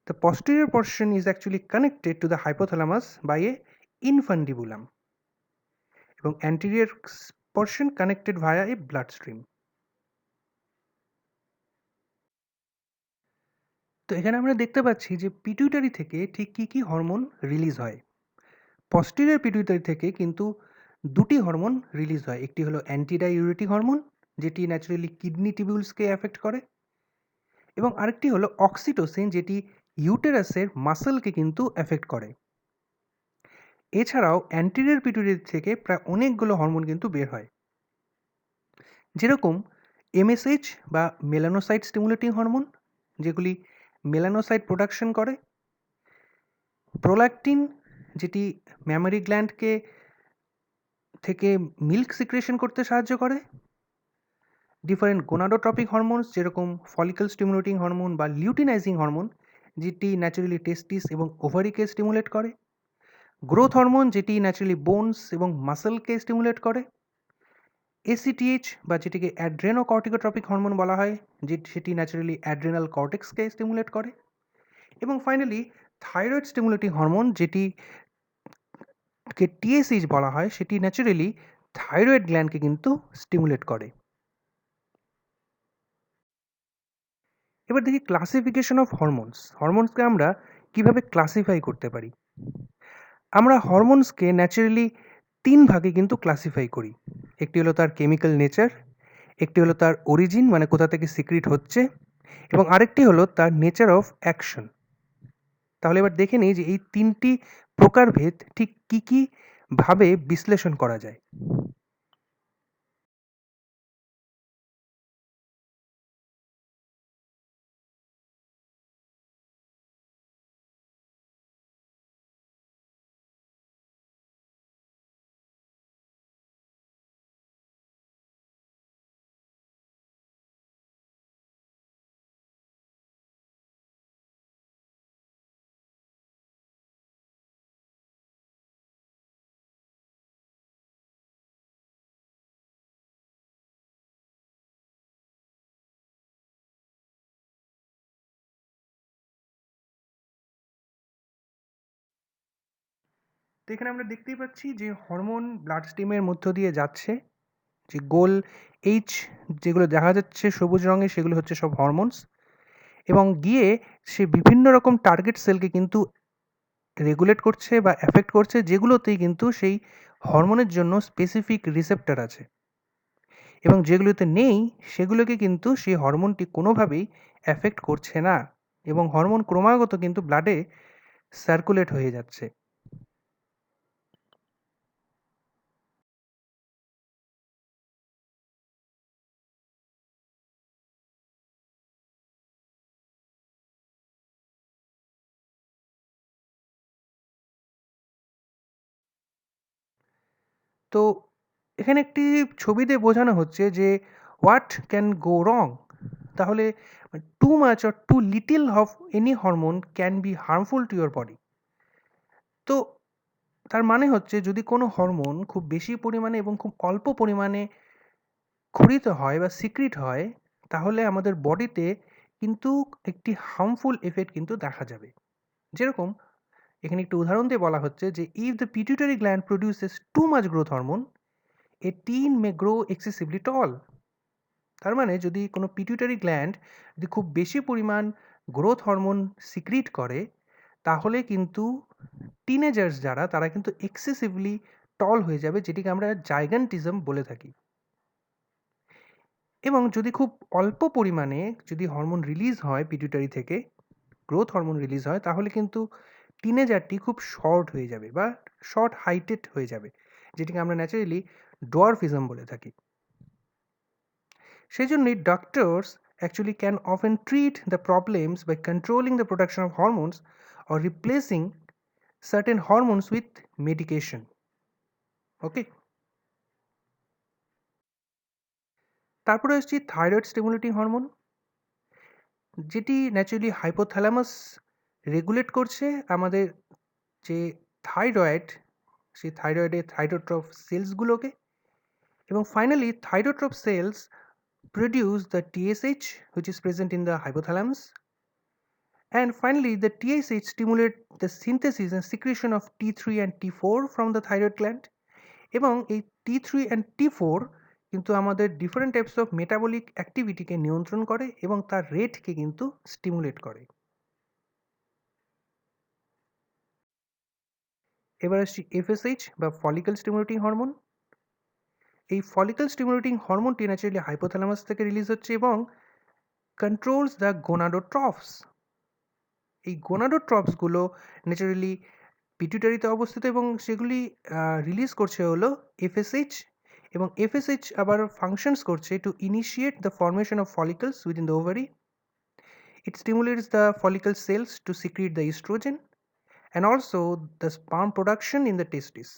The posterior portion is actually connected to the hypothalamus by a infundibulum এবং anterior portion connected via a bloodstream. তো এখানে আমরা দেখতে পাচ্ছি যে পিটুইটারি থেকে ঠিক কী কী হরমোন রিলিজ হয়। পস্টেরিয়র পিটুইটারি থেকে কিন্তু দুটি হরমোন রিলিজ হয়, একটি হলো অ্যান্টিডাইউরেটিক হরমোন যেটি ন্যাচারালি কিডনি টিবিউলসকে অ্যাফেক্ট করে, এবং আরেকটি হলো অক্সিটোসিন যেটি ইউটেরাসের মাসেলকে কিন্তু অ্যাফেক্ট করে। এছাড়াও অ্যান্টেরিয়র পিটুইটারি থেকে প্রায় অনেকগুলো হরমোন কিন্তু বের হয়, যেরকম এমএসএইচ বা মেলানোসাইট স্টিমুলেটিং হরমোন যেগুলি মেলানোসাইট প্রোডাকশন করে, প্রোল্যাকটিন যেটি ম্যামারি গ্ল্যান্ডকে থেকে মিল্ক সিক্রেশন করতে সাহায্য করে, ডিফারেন্ট গোনাডোট্রপিক হরমোনস যেরকম ফলিকল স্টিমুলেটিং হরমোন বা লিউটিনাইজিং হরমোন যেটি ন্যাচারালি টেস্টিস এবং ওভারিকে স্টিমুলেট করে, গ্রোথ হরমোন যেটি ন্যাচারালি বোনস এবং মাসেলকে স্টিমুলেট করে, এসিটিএইচ বা যেটিকে অ্যাড্রেনোকর্টিকোট্রপিক হরমোন বলা হয় সেটি ন্যাচারালি অ্যাড্রেনাল কর্টেক্সকে স্টিমুলেট করে, এবং ফাইনালি থাইরয়েড স্টিমুলেটিং হরমোন যেটিকে টিএসএইচ বলা হয় সেটি ন্যাচারালি থাইরয়েড গ্ল্যান্ডকে কিন্তু স্টিমুলেট করে। এবার দেখি ক্লাসিফিকেশন অফ হরমোনসকে আমরা কিভাবে ক্লাসিফাই করতে পারি। আমরা হরমোনসকে ন্যাচারালি 3 ভাগে কিন্তু ক্লাসিফাই করি। একটি হলো তার কেমিক্যাল নেচার, একটি হলো তার অরিজিন মানে কোথা থেকে সিক্রিট হচ্ছে, এবং আরেকটি হলো তার নেচার অফ অ্যাকশন। তাহলে এবার দেখে নিই যে এই 3টি প্রকারভেদ ঠিক কী কী ভাবে বিশ্লেষণ করা যায়। তো এখানে আমরা দেখতেই পাচ্ছি যে হরমোন ব্লাড স্ট্রিমের মধ্য দিয়ে যাচ্ছে, যে গোল এইচ যেগুলো দেখা যাচ্ছে সবুজ রঙের সেগুলো হচ্ছে সব হরমোনস, এবং গিয়ে সে বিভিন্ন রকম টার্গেট সেলকে কিন্তু রেগুলেট করছে বা অ্যাফেক্ট করছে, যেগুলোতেই কিন্তু সেই হরমোনের জন্য স্পেসিফিক রিসেপ্টর আছে, এবং যেগুলোতে নেই সেগুলোকে কিন্তু সেই হরমোনটি কোনোভাবেই অ্যাফেক্ট করছে না, এবং হরমোন ক্রমাগত কিন্তু ব্লাডে সার্কুলেট হয়ে যাচ্ছে। তো এখানে একটি ছবিতে বোঝানো হচ্ছে যে হোয়াট ক্যান গো রং। তাহলে too much or too little of any hormone can be harmful to your body. তো তার মানে হচ্ছে যদি কোনো হরমোন খুব বেশি পরিমাণে এবং খুব অল্প পরিমাণে ক্ষরিত হয় বা সিক্রিট হয়, তাহলে আমাদের বডিতে কিন্তু একটি হার্মফুল এফেক্ট কিন্তু দেখা যাবে। যেরকম এখানে একটি উদাহরণ দিয়ে বলা হচ্ছে যে if the pituitary gland produces too much growth hormone a teen may grow excessively tall. তার মানে যদি কোনো পিটুইটারি গ্ল্যান্ড যদি খুব বেশি পরিমাণ গ্রোথ হরমোন সিক্রিট করে, তাহলে কিন্তু টিনেজার্স যারা তারা কিন্তু এক্সেসিভলি টল হয়ে যাবে, যেটিকে আমরা জাইগান্টিজম বলে থাকি। এবং যদি খুব অল্প পরিমাণে যদি হরমোন রিলিজ হয় পিটুইটারি থেকে, গ্রোথ হরমোন রিলিজ হয়, তাহলে কিন্তু টিনেজারটি খুব শর্ট হয়ে যাবে বা শর্ট হাইটেড হয়ে যাবে, যেটিকে আমরা ন্যাচারালি ডোয়ার্ফিজম বলে থাকি। সেই জন্যই doctors actually can often treat the problems by controlling the production of hormones or replacing certain hormones with medication. Okay, তারপরে আসছি থাইরয়েড স্টিমুলেটিং হরমোন, যেটি ন্যাচারালি হাইপোথ্যালামাস রেগুলেট করছে আমাদের যে থাইরয়েড, সেই থাইরয়েডের থাইরোট্রফ সেলসগুলোকে। এবং finally thyrotroph cells produce the TSH, which is present in the hypothalamus. And finally, the TSH stimulate the synthesis and secretion of T3 and T4 from the thyroid gland. এবং এই T3 and T4 কিন্তু আমাদের different types of metabolic অ্যাক্টিভিটিকে নিয়ন্ত্রণ করে এবং তার রেটকে কিন্তু stimulate করে। এবার আসছি FSH বা ফলিকল স্টিমুলেটিং হরমোন। এই ফলিকল স্টিমুলেটিং হরমোনটি ন্যাচারালি হাইপোথ্যালামাস থেকে রিলিজ হচ্ছে এবং কন্ট্রোলস দ্য গোনাডোট্রফস। এই গোনাডোট্রপসগুলো ন্যাচারালি পিটুইটারিতে অবস্থিত এবং সেগুলি রিলিজ করছে হলো এফএসএইচ, এবং এফএসএইচ আবার ফাংশনস করছে to initiate the formation of follicles within the ovary. It stimulates the follicle cells to secrete the oestrogen and also the sperm production in the testis.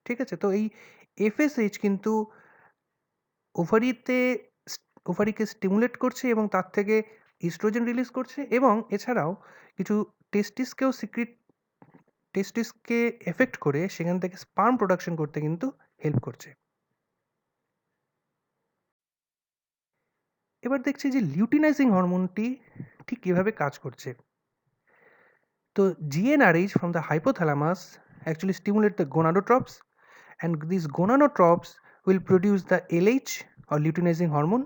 ঠিক আছে, তো এই এফএসএইচ কিন্তু ওভারিকে স্টিমুলেট করছে এবং তার থেকে ইস্ট্রোজেন রিলিজ করছে, এবং এছাড়াও কিছু টেস্টিসকে এফেক্ট করে সেখান থেকে স্পার্ম প্রোডাকশন করতে কিন্তু হেল্প করছে। এবার দেখছি যে লিউটিনাইজিং হরমোনটি ঠিক কীভাবে কাজ করছে। তো GnRH from the hypothalamus actually stimulate the gonadotropes, and these gonadotropes will produce the LH or luteinizing hormone.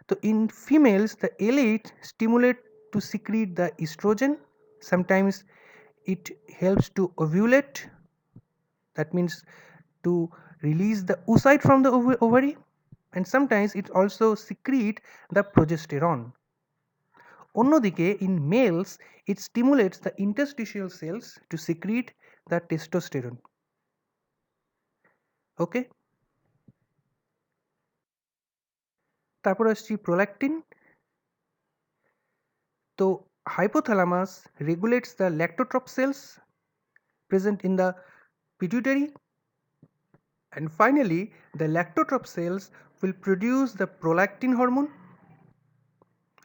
So in females, the LH stimulate to secrete the estrogen. Sometimes it helps to ovulate, that means to release the oocyte from the ovary, and sometimes it also secrete the progesterone. অন্যদিকে in males it stimulates the interstitial cells to secrete the testosterone. ওকে, তারপর আসছি prolactin. তো hypothalamus regulates the lactotrope cells present in the pituitary, and finally the lactotrope cells will produce the prolactin hormone.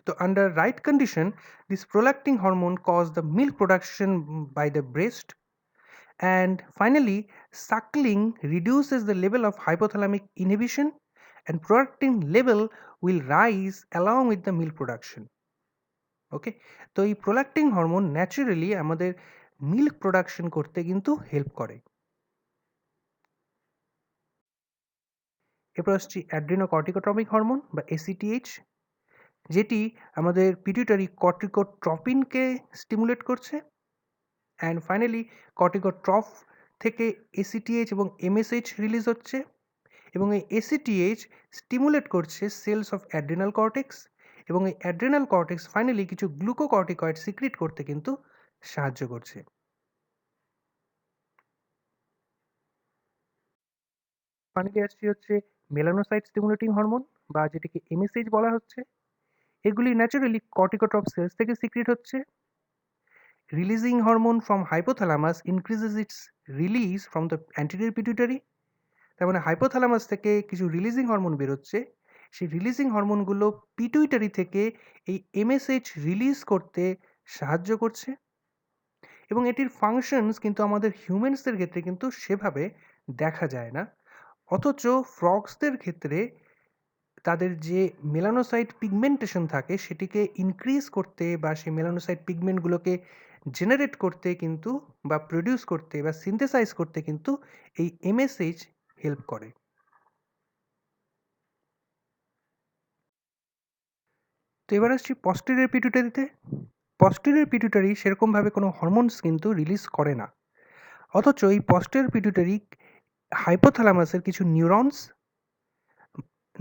So under right condition, this prolactin hormone causes the milk production by the breast, and finally suckling reduces the level of hypothalamic inhibition and prolactin level will rise along with the milk production. ওকে, তো এই prolactin hormone naturally আমাদের milk production করতে কিন্তু help করে। এরপর আসছি adrenocorticotropic hormone বা ACTH, যেটি আমাদের পিটুইটারি কর্টিকোট্রপিনকে স্টিমুলেট করছে, অ্যান্ড ফাইনালি কর্টিকোট্রফ থেকে ACTH এবং MSH রিলিজ হচ্ছে, এবং এই ACTH স্টিমুলেট করছে সেলস অফ অ্যাড্রিনাল কর্টেক্স, এবং এই অ্যাড্রিনাল কর্টেক্স ফাইনালি কিছু গ্লুকোকর্টিকয়েড সিক্রিট করতে কিন্তু সাহায্য করছে। ফাইনালি আসছি হচ্ছে মেলানোসাইট স্টিমুলেটিং হরমোন বা যেটিকে MSH বলা হচ্ছে। এগুলি ন্যাচারালি কর্টিকোট্রপ সেলস থেকে সিক্রিট হচ্ছে। Releasing hormone from hypothalamus increases it's release from the anterior pituitary. তার মানে হাইপোথ্যালামাস থেকে কিছু রিলিজিং হরমোন বেরোচ্ছে, সেই রিলিজিং হরমোনগুলো পিটুইটারি থেকে এই MSH রিলিজ করতে সাহায্য করছে, এবং এটির ফাংশনস কিন্তু আমাদের হিউম্যানসদের ক্ষেত্রে কিন্তু সেভাবে দেখা যায় না, অথচ ফ্রগসদের ক্ষেত্রে তাদের যে মেলানোসাইট পিগমেন্টেশন থাকে সেটিকে ইনক্রিজ করতে বা সেই মেলানোসাইট পিগমেন্টগুলোকে জেনারেট করতে কিন্তু বা প্রডিউস করতে বা সিনথেসাইজ করতে কিন্তু এই MSH হেল্প করে। তো এবার আসছি পস্টেরিয়র পিটুইটারিতে। পস্টেরিয়র পিটুইটারি সেরকমভাবে কোনো হরমোনস কিন্তু রিলিজ করে না, অথচ এই পস্টেরিয়র পিটুইটারি হাইপোথ্যালামাসের কিছু নিউরনস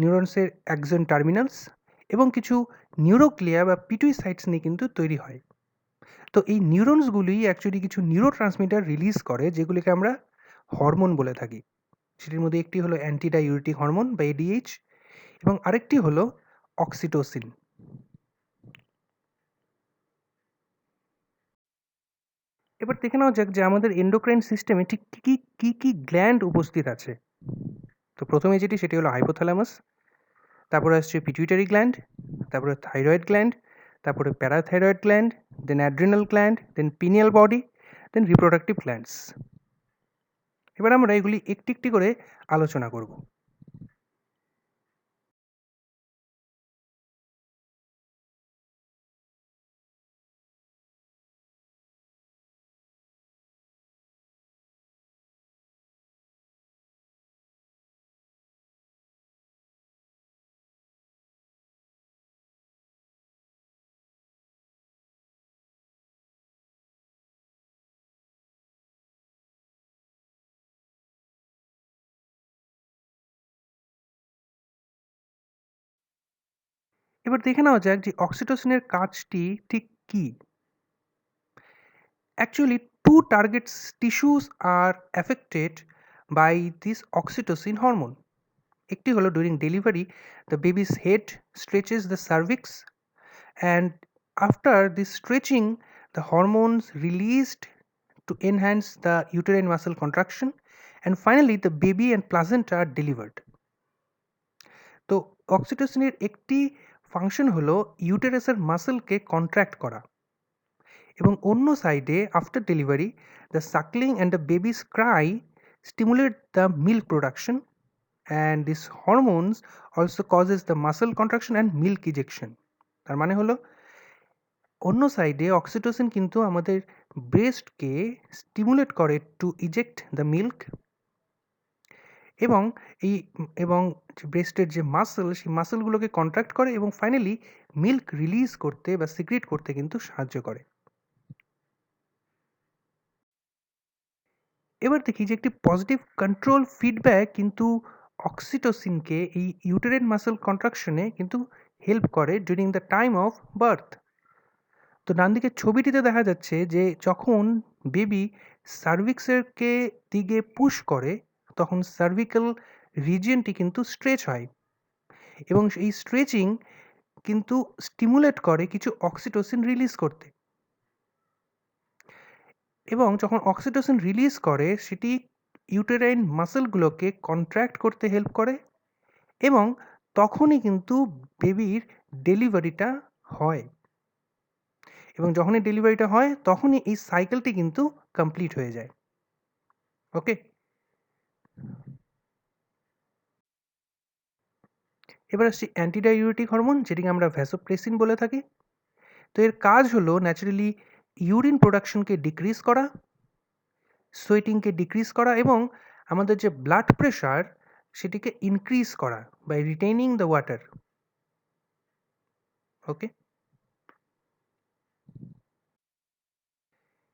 নিউরনসের অ্যাক্সন টার্মিনালস এবং কিছু নিউরোক্লিয়া বা পিটুইসাইটস নিয়ে কিন্তু তৈরি হয়। তো এই নিউরনসগুলি অ্যাকচুয়ালি কিছু নিউরোট্রান্সমিটার রিলিজ করে, যেগুলিকে আমরা হরমোন বলে থাকি। সেটির মধ্যে একটি হলো অ্যান্টিডাইউরেটিক হরমোন বা এডিএইচ এবং আরেকটি হলো অক্সিটোসিন। এবার দেখে নেওয়া যাক যে আমাদের এন্ডোক্রাইন সিস্টেমে ঠিক কী গ্ল্যান্ড উপস্থিত আছে। তো প্রথমে সেটি হলো হাইপোথ্যালামাস, তারপরে আসছে পিটুইটারি গ্ল্যান্ড, তারপরে থাইরয়েড গ্ল্যান্ড, তারপরে প্যারাথাইরয়েড গ্ল্যান্ড, দেন অ্যাড্রিনাল গ্ল্যান্ড, দেন পিনিয়াল বডি, দেন রিপ্রোডাক্টিভ গ্ল্যান্ডস। এবার আমরা এগুলি একটি একটি করে আলোচনা করব। এবার দেখে নেওয়া যাক যে অক্সিটোসিনের কাজটি ঠিক কী। Actually, two targets tissues are affected by this oxytocin hormone. একটি হলো during delivery, the baby's head stretches the cervix, and after this stretching, the hormones released to enhance the uterine muscle contraction, and finally the baby and placenta are delivered. তো অক্সিটোসিনের একটি function হলো ইউটেরাসের মাসলকে contract করা, এবং অন্য সাইডে after delivery the suckling and the babies Cry stimulate the milk production, and this hormones also causes the muscle contraction and milk ejection. তার মানে হলো অন্য সাইডে অক্সিটোসিন কিন্তু আমাদের ব্রেস্টকে স্টিমুলেট করে টু ইজেক্ট দ্য মিল্ক, এবং এবং ব্রেস্টের যে মাসল, সেই মাসলগুলোকে কন্ট্রাক্ট করে এবং ফাইনালি মিল্ক রিলিজ করতে বা সিক্রিট করতে কিন্তু সাহায্য করে। এবার দেখি যে একটি পজিটিভ কন্ট্রোল ফিডব্যাক কিন্তু অক্সিটোসিনকে এই ইউটেরাইন মাসল কন্ট্রাকশনে কিন্তু হেল্প করে during the time of birth. তো ডান দিকের ছবিটিতে দেখা যাচ্ছে যে যখন বেবি সার্ভিক্সেরকে দিকে পুশ করে, তখন সার্ভিক্যাল রিজিয়নটি কিন্তু স্ট্রেচ হয়, এবং এই স্ট্রেচিং কিন্তু স্টিমুলেট করে কিছু অক্সিটোসিন রিলিজ করতে, এবং যখন অক্সিটোসিন রিলিজ করে সেটি ইউটেরাইন মাসলগুলোকে কন্ট্র্যাক্ট করতে হেল্প করে, এবং তখনই কিন্তু বেবির ডেলিভারিটা হয়, এবং যখনই ডেলিভারিটা হয় তখনই এই সাইকেলটি কিন্তু কমপ্লিট হয়ে যায়। ওকে, এবার আসছি অ্যান্টিডাইউরেটিক হরমোন, যেটিকে আমরা ভ্যাসোপ্রেসিন বলে থাকি। তো এর কাজ হলো ন্যাচারালি ইউরিন প্রোডাকশনকে ডিক্রিজ করা, সোয়েটিংকে ডিক্রিজ করা, এবং আমাদের যে ব্লাড প্রেশার সেটিকে ইনক্রিজ করা বাই রিটেইনিং দ্য ওয়াটার। ওকে,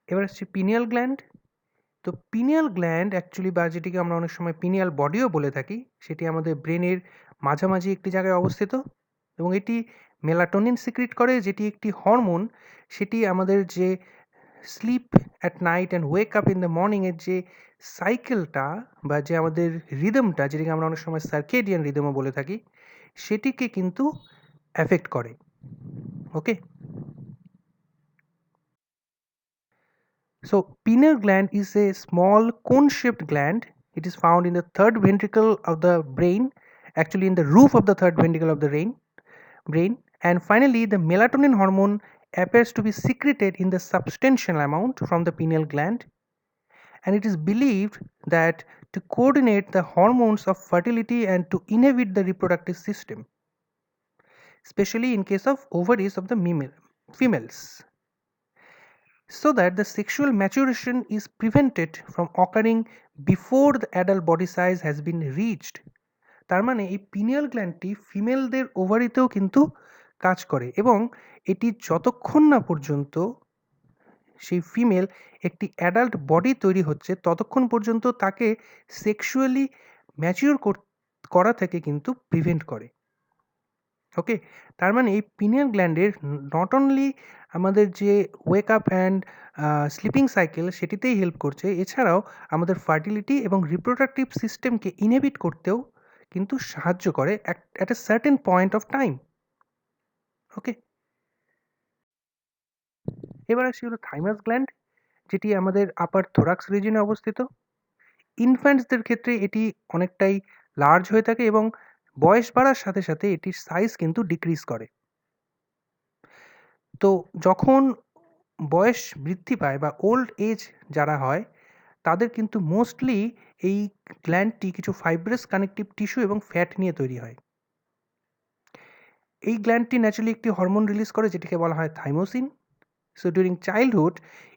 এবার আসছি পিনিয়াল গ্ল্যান্ড। তো পিনিয়াল গ্ল্যান্ড অ্যাকচুয়ালি, বা যেটিকে আমরা অনেক সময় পিনিয়াল বডিও বলে থাকি, সেটি আমাদের ব্রেনের মাঝামাঝি একটি জায়গায় অবস্থিত, এবং এটি মেলাটোনিন সিক্রিট করে, যেটি একটি হরমোন। সেটি আমাদের যে sleep at night and wake up in the মর্নিংয়ের যে সাইকেলটা বা যে আমাদের রিদমটা, যেটাকে আমরা অনেক সময় সার্কেডিয়ান রিদমও বলে থাকি, সেটিকে কিন্তু অ্যাফেক্ট করে। ওকে, so pineal gland is a small cone-shaped gland. It is found in the third ventricle of the brain, actually in the roof of the third ventricle of the brain. And finally, the melatonin hormone appears to be secreted in the substantial amount from the pineal gland. And it is believed that to coordinate the hormones of fertility and to inhibit the reproductive system, especially in case of ovaries of the females, so that the sexual maturation is prevented from occurring before the adult body size has been reached. তার মানে এই pineal গ্ল্যান্ডটি ফিমেলদের ওভারিতেও কিন্তু কাজ করে, এবং এটি যতক্ষণ না পর্যন্ত সেই ফিমেল একটি অ্যাডাল্ট বডি তৈরি হচ্ছে ততক্ষণ পর্যন্ত তাকে সেক্সুয়ালি ম্যাচিওর করা থেকে কিন্তু প্রিভেন্ট করে। ওকে, তার মানে এই পিনিয়াল গ্ল্যান্ডের নট অনলি আমাদের যে wake up and sleeping cycle সেটিতেই হেল্প করছে, এছাড়াও আমাদের ফার্টিলিটি এবং রিপ্রোডাক্টিভ সিস্টেমকে ইনহিবিট করতেও কিন্তু সাহায্য করে at a certain point of time. Okay, এবার আসি হলো থাইমাস গ্ল্যান্ড, যেটি আমাদের আপার থোরাক্স রিজনে অবস্থিত। ইনফ্যান্টসদের ক্ষেত্রে এটি অনেকটাই লার্জ হয়ে থাকে এবং বয়স বাড়ার সাথে সাথে এটির সাইজ কিন্তু ডিক্রিজ করে। তো যখন বয়স বৃদ্ধি পায় বা ওল্ড এজ যারা হয় তাদের কিন্তু মোস্টলি এই গ্ল্যান্ডটি কিছু ফাইব্রাস কানেকটিভ টিস্যু এবং ফ্যাট নিয়ে তৈরি হয়। এই গ্ল্যান্ডটি ন্যাচারালি একটি হরমোন রিলিজ করে যেটিকে বলা হয় thymosin. So during childhood,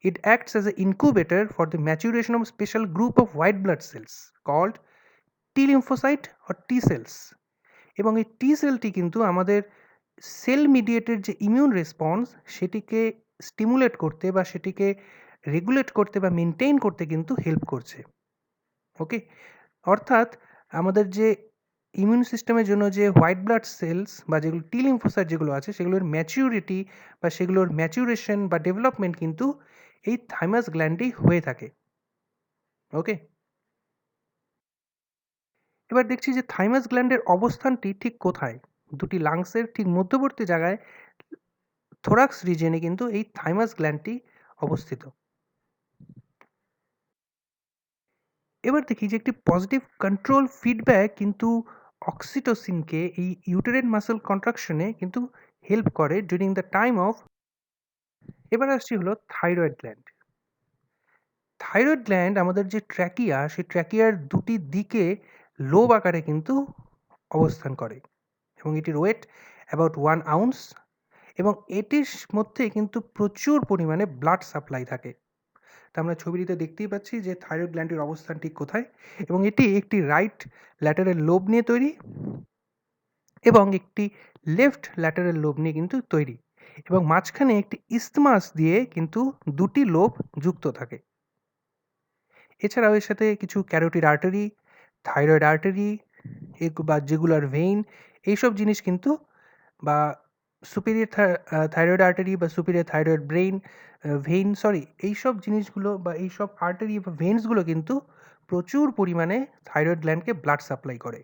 it acts as an incubator for the maturation of a special group of white blood cells called T lymphocyte or T cells. এবং এই টি সেলটি কিন্তু আমাদের সেল মিডিয়েটেড যে ইমিউন রেসপন্স সেটিকে স্টিমুলেট করতে বা সেটিকে regulate করতে বা মেনটেন করতে কিন্তু হেল্প করছে। ওকে, অর্থাৎ আমাদের যে ইমিউন সিস্টেমের জন্য যে হোয়াইট ব্লাড সেলস বা যেগুলো টি লিম্ফোসাইট যেগুলো আছে সেগুলোর ম্যাচিউরিটি বা সেগুলোর ম্যাচুরেশন বা ডেভেলপমেন্ট কিন্তু এই থাইমাস গ্ল্যান্ডেই হয়ে থাকে। ওকে, এবার দেখছি যে থাইমাস গ্ল্যান্ডের অবস্থানটি ঠিক কোথায়। দুটি লাংসের ঠিক মধ্যবর্তী জায়গায় থোরাক্স রিজনে কিন্তু এই থাইমাস গ্ল্যান্ডটি অবস্থিত। এবার দেখি যে একটি পজিটিভ কন্ট্রোল ফিডব্যাক কিন্তু অক্সিটোসিনকে এই ইউটেরাইন মাসল কন্ট্রাকশনে কিন্তু হেল্প করে ডিউরিং দ্য টাইম অফ। এবার আসছি হলো থাইরয়েড গ্ল্যান্ড। থাইরয়েড গ্ল্যান্ড আমাদের যে ট্র্যাকিয়া সেই ট্র্যাকিয়ার দুটি দিকে লোব আকারে কিন্তু অবস্থান করে এবং এটির ওয়েট অ্যাবাউট 1 আউন্স এবং এটির মধ্যে কিন্তু প্রচুর পরিমাণে ব্লাড সাপ্লাই থাকে। তা আমরা ছবিটিতে দেখতেই পাচ্ছি যে থাইরয়েড গ্ল্যান্ডের অবস্থান ঠিক কোথায়, এবং এটি একটি রাইট ল্যাটারাল লোব নিয়ে তৈরি এবং একটি লেফট ল্যাটারাল লোব নিয়ে কিন্তু তৈরি, এবং মাঝখানে একটি ইসথমাস দিয়ে কিন্তু দুটি লোব যুক্ত থাকে। এছাড়াও এর সাথে কিছু ক্যারোটিড আর্টারি, থাইরয়েড আর্টারি বা জেগুলার ভেইন এইসব জিনিস কিন্তু, বা সুপিরিয়র থাইরয়েড আর্টারি বা সুপিরিয়র থাইরয়েড ভেইন এইসব জিনিসগুলো বা এইসব আর্টারি বা ভেইনসগুলো কিন্তু প্রচুর পরিমাণে থাইরয়েড গ্ল্যান্ডকে ব্লাড সাপ্লাই করে।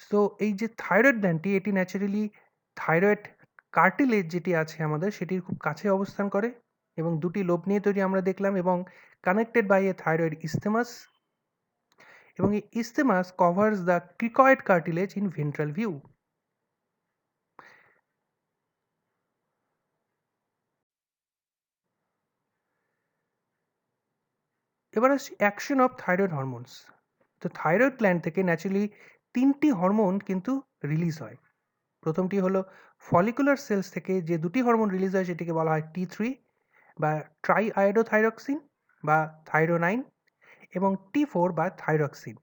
সো এই যে থাইরয়েড গ্ল্যান্ডটি এটি ন্যাচারালি থাইরয়েড কার্টিলেজ যেটি আছে আমাদের সেটির খুব কাছে অবস্থান করে এবং দুটি লোব নিয়ে তৈরি আমরা দেখলাম, এবং connected by a thyroid isthmus, এবং এই isthmus covers the cricoid cartilage in ventral view. এবার আসছি অ্যাকশন অফ থাইরয়েড হরমোনস। তো থাইরয়েড গ্ল্যান্ড থেকে ন্যাচারালি তিনটি হরমোন কিন্তু রিলিজ হয়। প্রথমটি হলো ফলিকুলার সেলস থেকে যে দুটি হরমোন রিলিজ হয় সেটিকে বলা হয় T3 বা ট্রাই আয়োডোথাইরক্সিন বা থাইরোনাইন, এবং T4 বা থাইরক্সিন,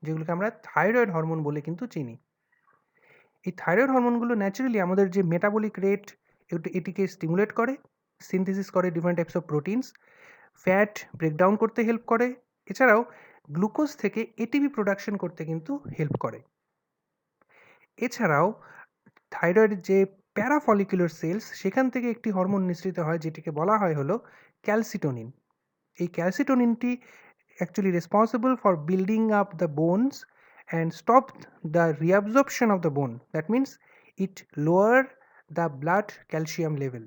যেগুলোকে আমরা থাইরয়েড হরমোন বলে কিন্তু চিনি। এই থাইরয়েড হরমোনগুলো ন্যাচারালি আমাদের যে মেটাবলিক রেট এটিকে স্টিমুলেট করে, সিনথেসিস করে different types of proteins, fat breakdown করতে হেল্প করে, এছাড়াও গ্লুকোজ থেকে এটিপি প্রোডাকশন করতে কিন্তু হেল্প করে। এছাড়াও থাইরয়েডের যে প্যারাফলিকুলার সেলস সেখান থেকে একটি হরমোন নিঃসৃত হয় যেটিকে বলা হয় হলো ক্যালসিটোনিন। এই ক্যালসিটোনিনটি actually responsible for building up the bones and stop the reabsorption of the bone. That means it lower the blood calcium level.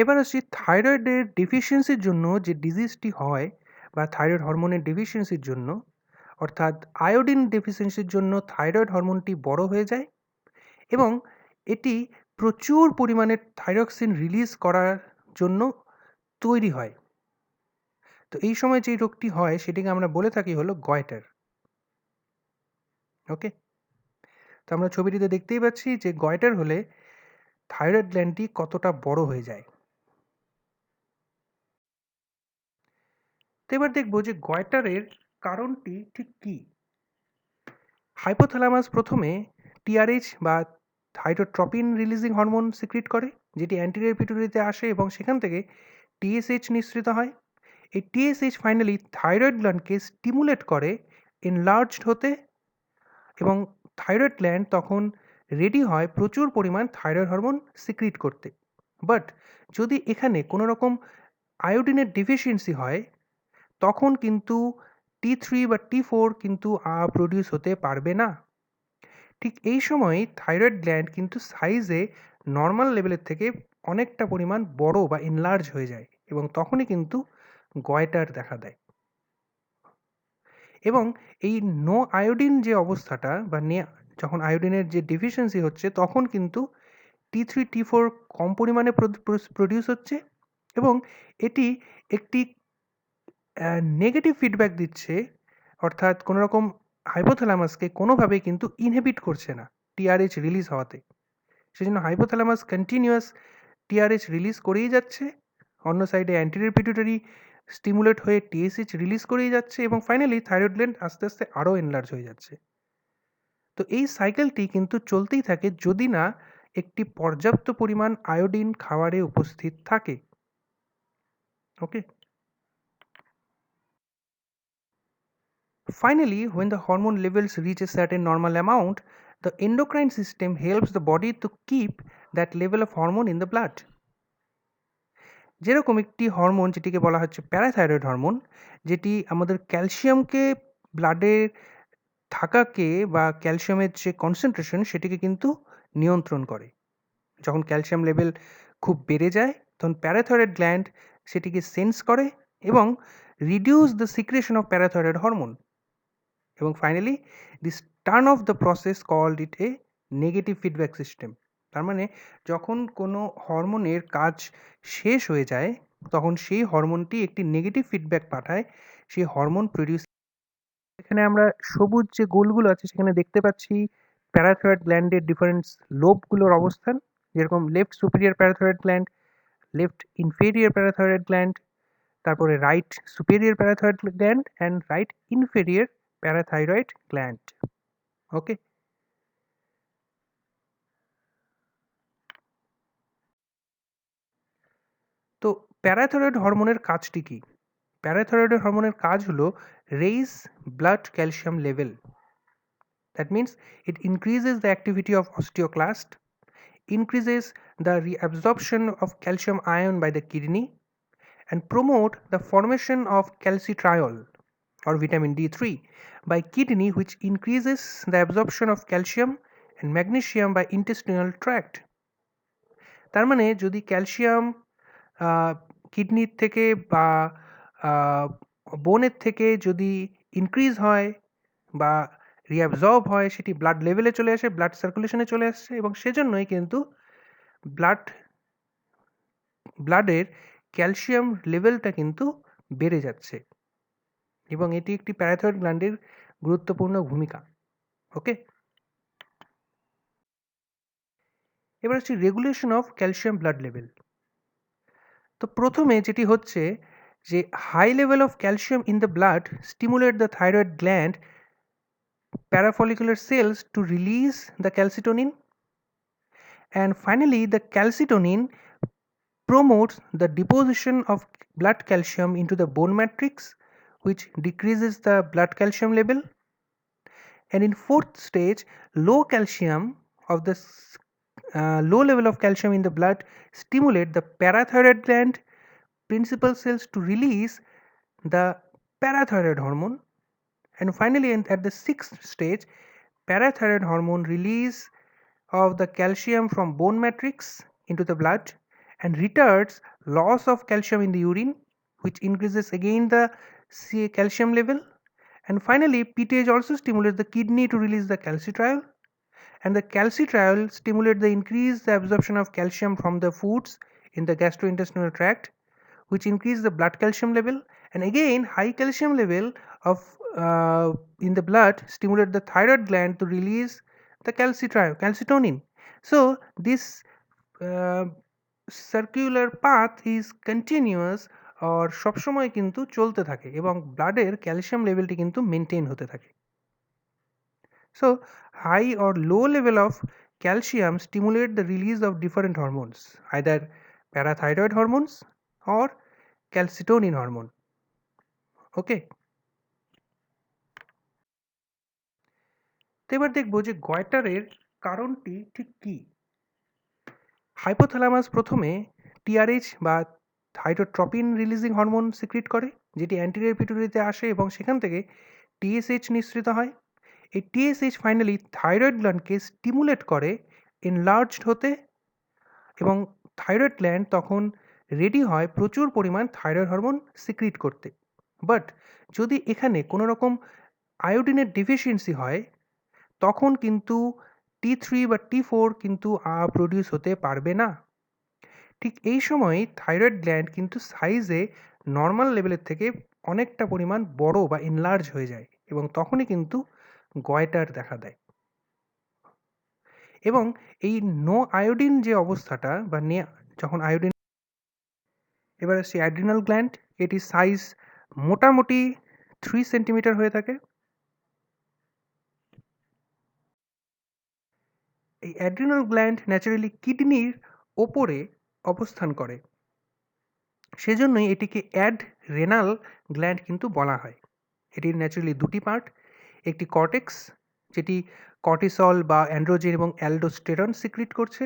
এবার আসি থাইরয়েডের ডেফিসিয়েন্সির জন্য যে ডিজিজটি হয় বা থাইরয়েড হরমোনের ডেফিসিয়েন্সির জন্য, অর্থাৎ আয়োডিন ডেফিসিয়েন্সির জন্য থাইরয়েড হরমোনটি বড় হয়ে যায় এবং এটি প্রচুর পরিমাণে থাইরক্সিন রিলিজ করার জন্য তৈরি হয়। তো এই সময় যেই রোগটি হয় সেটিকে আমরা বলে থাকি হলো গয়টার। ওকে, তো আমরা ছবিটিতে দেখতেই পাচ্ছি যে গয়টার হলে থাইরয়েড গ্ল্যান্ডটি কতটা বড় হয়ে যায়। তো এবার দেখবো যে গয়টারের কারণটি ঠিক কী। হাইপোথ্যালামাস প্রথমে টিআরএইচ বা থাইরোট্রপিন রিলিজিং হরমোন সিক্রিট করে, যেটি অ্যান্টেরিয়র পিটুইটারিতে আসে এবং সেখান থেকে টিএসএইচ নিঃসৃত হয়। এই টিএসএইচ ফাইনালি থাইরয়েড গ্ল্যান্ডকে স্টিমুলেট করে এনলার্জড হতে, এবং থাইরয়েড গ্ল্যান্ড তখন রেডি হয় প্রচুর পরিমাণ থাইরয়েড হরমোন সিক্রিট করতে। বাট যদি এখানে কোনো রকম আয়োডিনের ডেফিসিয়েন্সি হয়, তখন কিন্তু T3 বা T4 কিন্তু প্রডিউস হতে পারবে না। ঠিক এই সময়ই থাইরয়েড গ্ল্যান্ড কিন্তু সাইজে নর্মাল লেভেলের থেকে অনেকটা পরিমাণ বড় বা এনলার্জ হয়ে যায়, এবং তখনই কিন্তু গয়টার দেখা দেয়। এবং এই নো আয়োডিন যে অবস্থাটা বা যখন আয়োডিনের যে ডেফিসিয়েন্সি হচ্ছে, তখন কিন্তু T3 T4 কম পরিমাণে প্রডিউস হচ্ছে, এবং এটি একটি নেগেটিভ ফিডব্যাক দিচ্ছে, অর্থাৎ কোনো রকম হাইপোথ্যালামাসকে কোনোভাবেই কিন্তু ইনহিবিট করছে না টিআরএইচ রিলিজ হওয়াতে। সেজন্য হাইপোথ্যালামাস কন্টিনিউয়াস টিআরএইচ রিলিজ করেই যাচ্ছে, অন্য সাইডে অ্যান্টেরিয়র পিটুইটারি স্টিমুলেট হয়ে টিএসএইচ রিলিজ করেই যাচ্ছে, এবং ফাইনালি থাইরয়েড গ্ল্যান্ড আস্তে আস্তে আরও এনলার্জ হয়ে যাচ্ছে। তো এই সাইকেলটি কিন্তু চলতেই থাকে যদি না একটি পর্যাপ্ত পরিমাণ আয়োডিন খাবারে উপস্থিত থাকে। ওকে, finally, when the hormone levels reach a certain normal amount, the endocrine system helps the body to keep that level of hormone in the blood. যেরকম একটি হরমোন যেটিকে বলা হচ্ছে প্যারাথাইরয়েড হরমোন, যেটি আমাদের ক্যালসিয়ামকে ব্লাডে থাকাকে বা ক্যালসিয়ামের যে কনসেন্ট্রেশন সেটিকে কিন্তু নিয়ন্ত্রণ করে। যখন ক্যালসিয়াম লেভেল খুব বেড়ে যায়, তখন প্যারাথাইরয়েড গ্ল্যান্ড সেটিকে সেন্স করে এবং reduce the secretion of parathyroid hormone, এবং finally this turn off the process called it a negative feedback system. তার মানে যখন কোনো হরমোনের কাজ শেষ হয়ে যায়, তখন সেই হরমোনটি একটি নেগেটিভ ফিডব্যাক পাঠায় সেই হরমোন প্রডিউস। এখানে আমরা সবুজ যে গোলগুলো আছে সেখানে দেখতে পাচ্ছি প্যারাথাইরয়েড গ্ল্যান্ডের ডিফারেন্ট লোবগুলোর অবস্থান, যেরকম left superior parathyroid gland, left inferior parathyroid gland, তারপরে right superior parathyroid gland and right inferior parathyroid gland. Okay, তো প্যারাথাইরয়েড হরমোনের কাজটি কি? প্যারাথাইরয়েড হরমোনের কাজ হলো raise blood calcium level. That means it increases the activity of osteoclast, increases the reabsorption of calcium ion by the kidney, and promote the formation of calcitriol or vitamin D3 by kidney, which increases the absorption of calcium and magnesium by intestinal tract. তার মানে যদি calcium কিডনির থেকে বা বোনের থেকে যদি increase হয় বা রিঅ্যাবজর্ব হয়, সেটি ব্লাড লেভেলে চলে আসে, ব্লাড সার্কুলেশনে চলে আসছে, এবং সেজন্যই কিন্তু ব্লাডের ক্যালসিয়াম লেভেলটা কিন্তু বেড়ে যাচ্ছে, এবং এটি একটি প্যারাথাইরয়েড গ্ল্যান্ডের গুরুত্বপূর্ণ ভূমিকা। ওকে, এবার হচ্ছে regulation of calcium blood level. তো প্রথমে যেটি হচ্ছে যে high level of calcium in the blood stimulate the thyroid gland parafollicular cells to release the calcitonin, and finally the calcitonin promotes the deposition of blood calcium into the bone matrix, which decreases the blood calcium level. And in fourth stage, low level of calcium in the blood stimulate the parathyroid gland principal cells to release the parathyroid hormone. And finally, at the sixth stage, parathyroid hormone release of the calcium from bone matrix into the blood and retards loss of calcium in the urine, which increases again the calcium level. And finally, PTH also stimulates the kidney to release the calcitriol, and the calcitriol stimulates the increase the absorption of calcium from the foods in the gastrointestinal tract, which increase the blood calcium level, and again high calcium level of in the blood stimulate the thyroid gland to release the calcitonin. So this circular path is continuous or সবসময় কিন্তু চলতে থাকে, এবং ব্লাডের calcium লেভেলটি কিন্তু maintain হতে থাকে। So high or low level of calcium stimulate the release of different hormones, either parathyroid hormones or calcitonin hormone. ওকে, তো এবার দেখবো যে গয়টারের কারণটি ঠিক কী। হাইপোথ্যালামাস প্রথমে টিআরএইচ বা থাইরোট্রপিন রিলিজিং হরমোন সিক্রিট করে, যেটি অ্যান্টেরিয়র পিটুইটারিতে আসে এবং সেখান থেকে টিএসএইচ নিঃসৃত হয়। এই টিএসএইচ ফাইনালি থাইরয়েড গ্ল্যান্ডকে স্টিমুলেট করে এনলার্জড হতে, এবং থাইরয়েড গ্ল্যান্ড তখন রেডি হয় প্রচুর পরিমাণ থাইরয়েড হরমোন সিক্রিট করতে। বাট যদি এখানে কোনো রকম আয়োডিনের ডেফিসিয়েন্সি হয়, তখন কিন্তু T3 বা T4 কিন্তু প্রডিউস হতে পারবে না। ঠিক এই সময় থাইরয়েড গ্ল্যান্ড কিন্তু সাইজে নর্মাল লেভেলের থেকে অনেকটা পরিমাণ বড় বা এনলার্জ হয়ে যায়, এবং তখনই কিন্তু গয়টার দেখা দেয়। এবং এই নো আয়োডিন যে অবস্থাটা বা যখন আয়োডিন, এবার আসছে অ্যাড্রিনাল গ্ল্যান্ড, এটির সাইজ মোটামুটি 3 সেন্টিমিটার হয়ে থাকে। এই অ্যাড্রিনাল গ্ল্যান্ড ন্যাচারালি কিডনির ওপরে অবস্থান করে, সেজন্যই এটিকে অ্যাডরেনাল গ্ল্যান্ড কিন্তু বলা হয়। এটির ন্যাচারালি দুটি পার্ট, একটি কর্টেক্স যেটি কর্টিসল বা অ্যান্ড্রোজেন এবং অ্যালডোস্টেরন সিক্রিট করছে,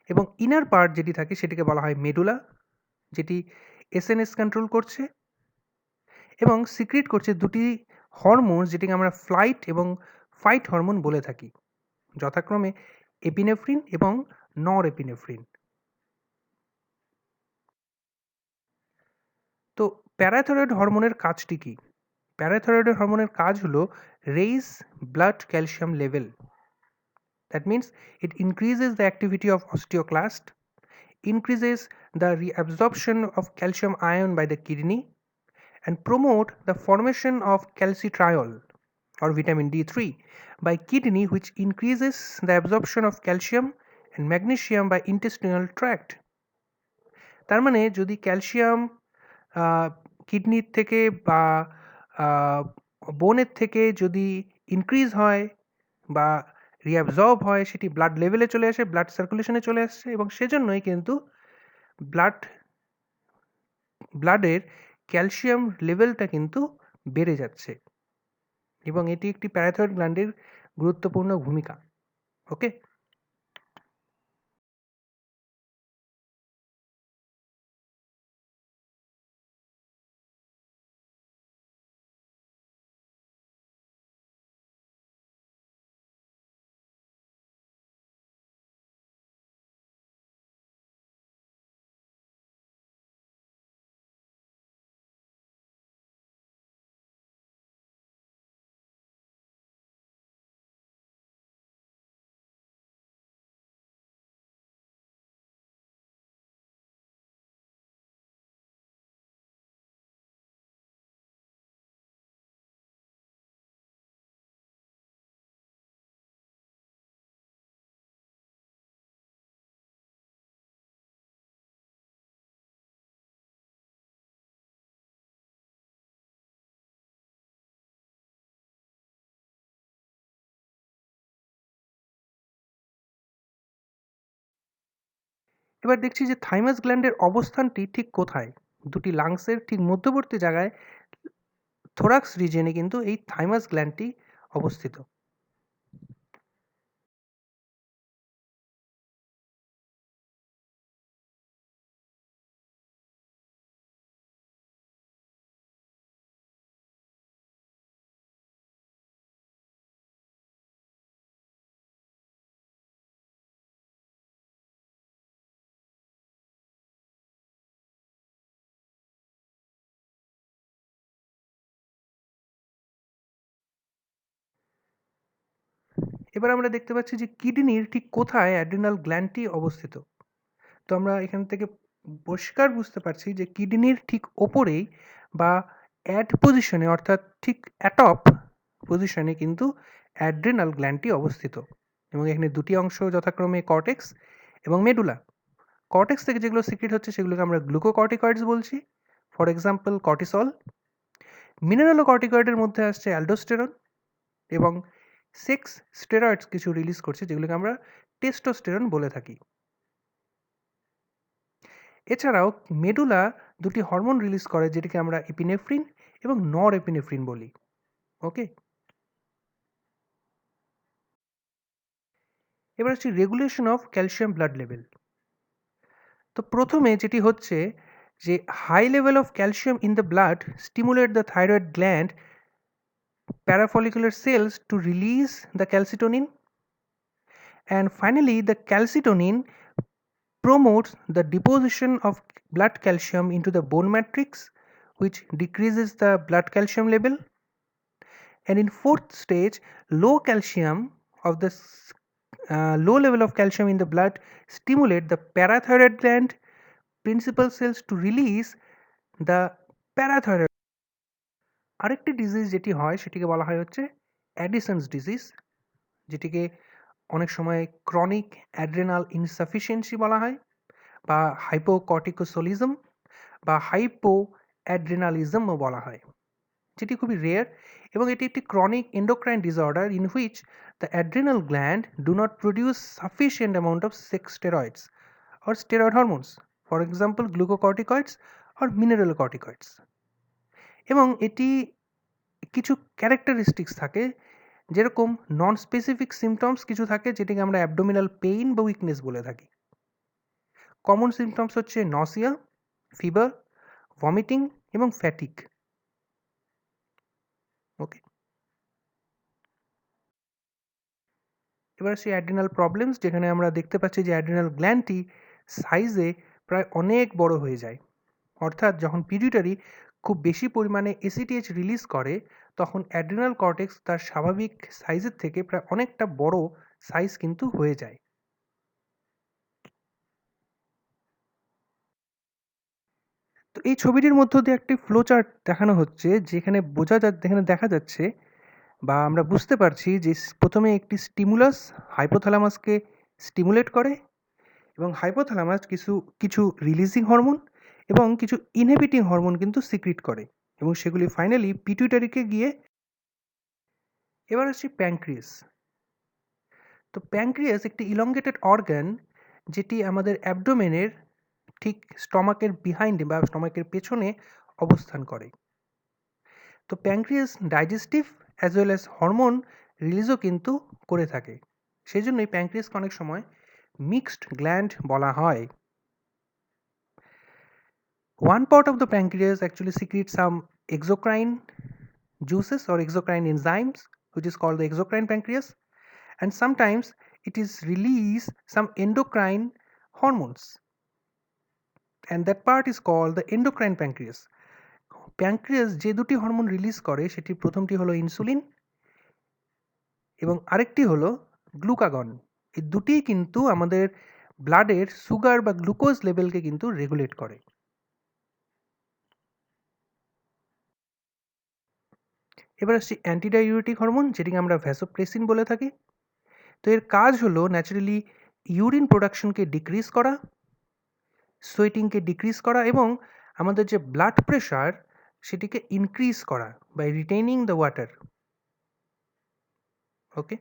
এবং ইনার পার্ট যেটি থাকে সেটিকে বলা হয় মেডুলা, যেটি এসএনএস কন্ট্রোল করছে এবং সিক্রিট করছে দুটি হরমোন, যেটিকে আমরা ফ্লাইট এবং ফাইট হরমোন বলে থাকি, যথাক্রমে এপিনেফ্রিন এবং নর এপিনেফ্রিন। তো প্যারাথাইরয়েড হরমোনের কাজটি কী? প্যারাথাইরয়েড হরমোনের কাজ হলো raise blood calcium level. That means it increases the activity of osteoclast, increases the reabsorption of calcium ion by the kidney, and promote the formation of calcitriol or vitamin D3 by kidney, which increases the absorption of calcium and magnesium by intestinal tract. তার মানে যদি calcium কিডনির থেকে বা বোনের থেকে যদি increase হয় বা রিঅ্যাবজর্ব হয়, সেটি ব্লাড লেভেলে চলে আসে, ব্লাড সার্কুলেশনে চলে আসছে, এবং সেজন্যই কিন্তু ব্লাডের ক্যালসিয়াম লেভেলটা কিন্তু বেড়ে যাচ্ছে, এবং এটি একটি প্যারাথাইরয়েড গ্ল্যান্ডের গুরুত্বপূর্ণ ভূমিকা। ওকে, এবার দেখছি যে থাইমাস গ্ল্যান্ডের অবস্থানটি ঠিক কোথায়। দুটি লাংসের ঠিক মধ্যবর্তী জায়গায় থোরাক্স রিজিয়নে কিন্তু এই থাইমাস গ্ল্যান্ডটি অবস্থিত। এবার আমরা দেখতে পাচ্ছি যে কিডনির ঠিক কোথায় অ্যাড্রিনাল গ্ল্যান্ডটি অবস্থিত। তো আমরা এখান থেকে পরিষ্কার বুঝতে পারছি যে কিডনির ঠিক ওপরেই বা অ্যাড পজিশনে, অর্থাৎ ঠিক অ্যাটপ পজিশনে কিন্তু অ্যাড্রিনাল গ্ল্যান্ডটি অবস্থিত, এবং এখানে দুটি অংশ যথাক্রমে কর্টেক্স এবং মেডুলা। কর্টেক্স থেকে যেগুলো সিক্রেট হচ্ছে সেগুলোকে আমরা গ্লুকোকর্টিকয়েডস বলছি, ফর এক্সাম্পল কর্টিসল। মিনারেলো কর্টিকয়েডের মধ্যে আসছে অ্যালডোস্টেরন, এবং সেক্স স্টেরয়েডস কিছু রিলিজ করছে, যেগুলোকে আমরা টেস্টোস্টেরন বলে থাকি। এছাড়াও মেডুলা দুটি হরমোন রিলিজ করে, যেটিকে আমরা এপিনেফ্রিন এবং নর এপিনেফ্রিন বলি। ওকে, এবার হচ্ছে regulation of calcium blood level. তো প্রথমে যেটি হচ্ছে যে high level of calcium in the blood stimulate the thyroid gland parafollicular cells to release the calcitonin, and finally the calcitonin promotes the deposition of blood calcium into the bone matrix, which decreases the blood calcium level. And in fourth stage, low calcium of the low level of calcium in the blood stimulate the parathyroid gland principal cells to release the parathyroid. আরেকটি disease যেটি হয় সেটিকে বলা হয় হচ্ছে অ্যাডিসন্স disease, যেটিকে অনেক সময় ক্রনিক অ্যাড্রেনাল ইনসাফিসিয়েন্সি বলা হয়, বা হাইপোকর্টিকোসোলিজম বা হাইপো অ্যাড্রেনালিজমও বলা হয়, যেটি খুবই রেয়ার, এবং এটি একটি chronic endocrine disorder in which the adrenal gland do not produce sufficient amount of sex steroids or steroid hormones, for example glucocorticoids or mineral corticoids. এবং এটি কিছু ক্যারেক্টারিস্টিক্স থাকে, যেরকম নন স্পেসিফিক সিমটমস কিছু থাকে, যেটিকে আমরা অ্যাবডোমিনাল পেইন বা উইকনেস বলে থাকি। কমন সিমটমস হচ্ছে নসিয়া, ফিভার, ভমিটিং এবং ফ্যাটিক। ওকে, এবার আসি অ্যাড্রিনাল প্রবলেমস, যেখানে আমরা দেখতে পাচ্ছি যে অ্যাড্রিনাল গ্ল্যান্ডটি সাইজে প্রায় অনেক বড় হয়ে যায়। অর্থাৎ যখন পিটিউটারি খুব বেশি পরিমাণে এসিটিএইচ রিলিজ করে, তখন অ্যাড্রিনাল কর্টেক্স তার স্বাভাবিক সাইজের থেকে প্রায় অনেকটা বড় সাইজ কিন্তু হয়ে যায়। তো এই ছবিটির মধ্য দিয়ে একটি ফ্লো চার্ট দেখানো হচ্ছে, যেখানে যেখানে দেখা যাচ্ছে বা আমরা বুঝতে পারছি যে প্রথমে একটি স্টিমুলাস হাইপোথ্যালামাসকে স্টিমুলেট করে, এবং হাইপোথ্যালামাস কিছু কিছু রিলিজিং হরমোন এবং কিছু ইনহিবিটিং হরমোন কিন্তু সিক্রিট করে, এবং সেগুলি ফাইনালি পিটুইটারিকে গিয়ে। এবার আসছি প্যানক্রিয়াস। তো প্যানক্রিয়াস একটি ইলংগেটেড অর্গান, যেটি আমাদের অ্যাবডোমেনের ঠিক স্টমাকের বিহাইন্ডে বা স্টমাকের পেছনে অবস্থান করে। তো pancreas digestive as well as hormone রিলিজও কিন্তু করে থাকে, সেই জন্যই প্যানক্রিয়াসকে অনেক সময় মিক্সড গ্ল্যান্ড বলা হয়। One part of the pancreas actually secretes some exocrine juices or exocrine enzymes, which is called the exocrine pancreas, and sometimes it is release some endocrine hormones, and that part is called the endocrine pancreas. Pancreas যে দুটি hormone release করে, সেটি প্রথমটি হলো insulin এবং আরেকটি হলো glucagon. এই দুটিই কিন্তু আমাদের ব্লাডের সুগার বা গ্লুকোজ লেভেলকে কিন্তু রেগুলেট করে। এবার আসছি অ্যান্টিডাইউরেটিক হরমোন, যেটিকে আমরা ভ্যাসোপ্রেসিন বলে থাকি। তো এর কাজ হলো ন্যাচারালি ইউরিন প্রোডাকশনকে ডিক্রিজ করা, সোয়েটিংকে ডিক্রিজ করা, এবং আমাদের যে ব্লাড প্রেশার সেটিকে ইনক্রিজ করা বাই রিটেইনিং দ্য ওয়াটার। ওকে,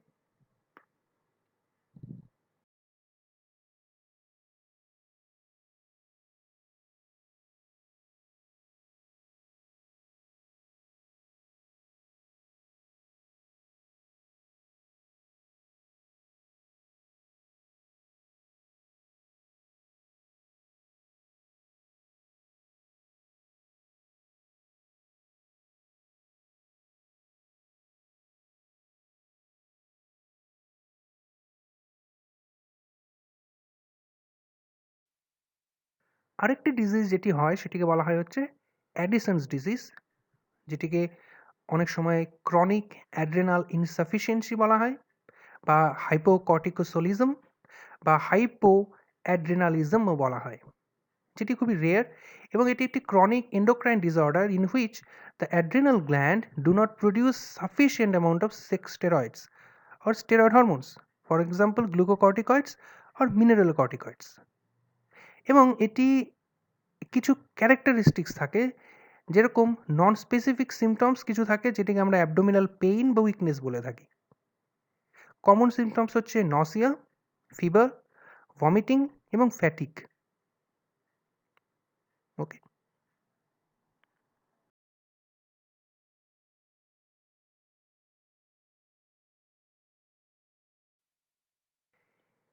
আরেকটি ডিজিজ যেটি হয় সেটিকে বলা হয় হচ্ছে অ্যাডিসন্স ডিজিজ, যেটিকে অনেক সময় ক্রনিক অ্যাড্রেনাল ইনসাফিসিয়েন্সি বলা হয়, বা হাইপোকর্টিকোসোলিজম বা হাইপো অ্যাড্রেনালিজমও বলা হয়, যেটি খুবই রেয়ার, এবং এটি একটি chronic endocrine disorder in which the adrenal gland do not produce sufficient amount of sex steroids or steroid hormones, for example glucocorticoids or mineral corticoids. এবং এটি কিছু ক্যারেক্টারিস্টিক্স থাকে, যেরকম নন স্পেসিফিক সিমটমস কিছু থাকে, যেটিকে আমরা অ্যাবডোমিনাল পেইন বা উইকনেস বলে থাকি। কমন সিমটমস হচ্ছে নসিয়া, ফিভার, ভমিটিং এবং ফ্যাটিক। ওকে,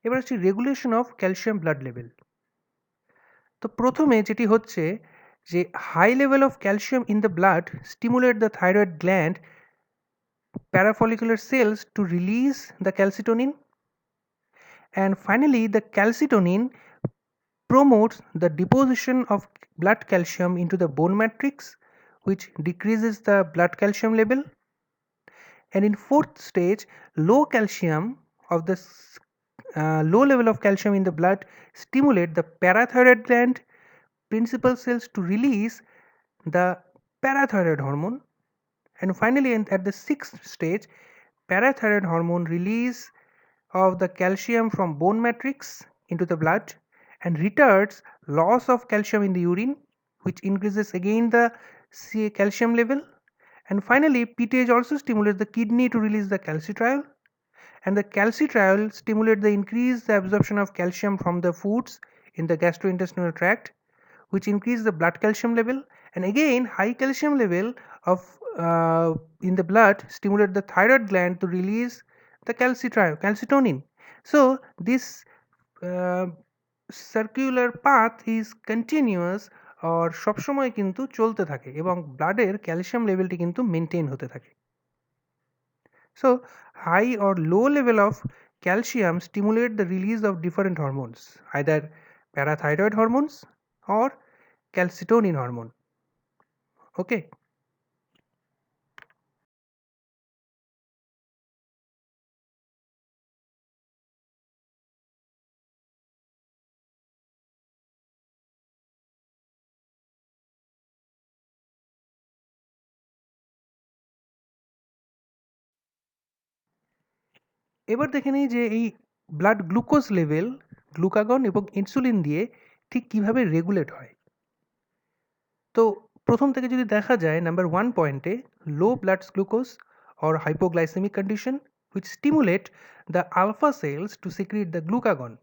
এবার হচ্ছে regulation of calcium blood level. তো প্রথমে যেটি হচ্ছে যে high level of calcium in the blood stimulate the thyroid gland parafollicular cells to release the calcitonin, and finally the calcitonin promotes the deposition of blood calcium into the bone matrix, which decreases the blood calcium level. And in fourth stage, low calcium of the low level of calcium in the blood stimulate the parathyroid gland principal cells to release the parathyroid hormone. And finally, at the sixth stage, parathyroid hormone release of the calcium from bone matrix into the blood and retards loss of calcium in the urine, which increases again the calcium level. And finally, PTH also stimulates the kidney to release the calcitriol, and the calcitriol stimulates the increase the absorption of calcium from the foods in the gastrointestinal tract, which increase the blood calcium level. And again, high calcium level of in the blood stimulate the thyroid gland to release the calcitonin. So this uh, circular path is continuous or সবসময় কিন্তু চলতে থাকে এবং ব্লাডের calcium লেভেলটি কিন্তু maintain হতে থাকে। So high or low level of calcium stimulate the release of different hormones, either parathyroid hormones or calcitonin hormone. Okay. এবার দেখে নিই যে এই ব্লাড গ্লুকোজ লেভেল গ্লুকাগন এবং ইনসুলিন দিয়ে ঠিক কিভাবে রেগুলেট হয়। তো প্রথম থেকে যদি দেখা যায় নাম্বার 1 পয়েন্টে low blood glucose or hypoglycemic condition which stimulate the alpha cells to secrete the glucagon.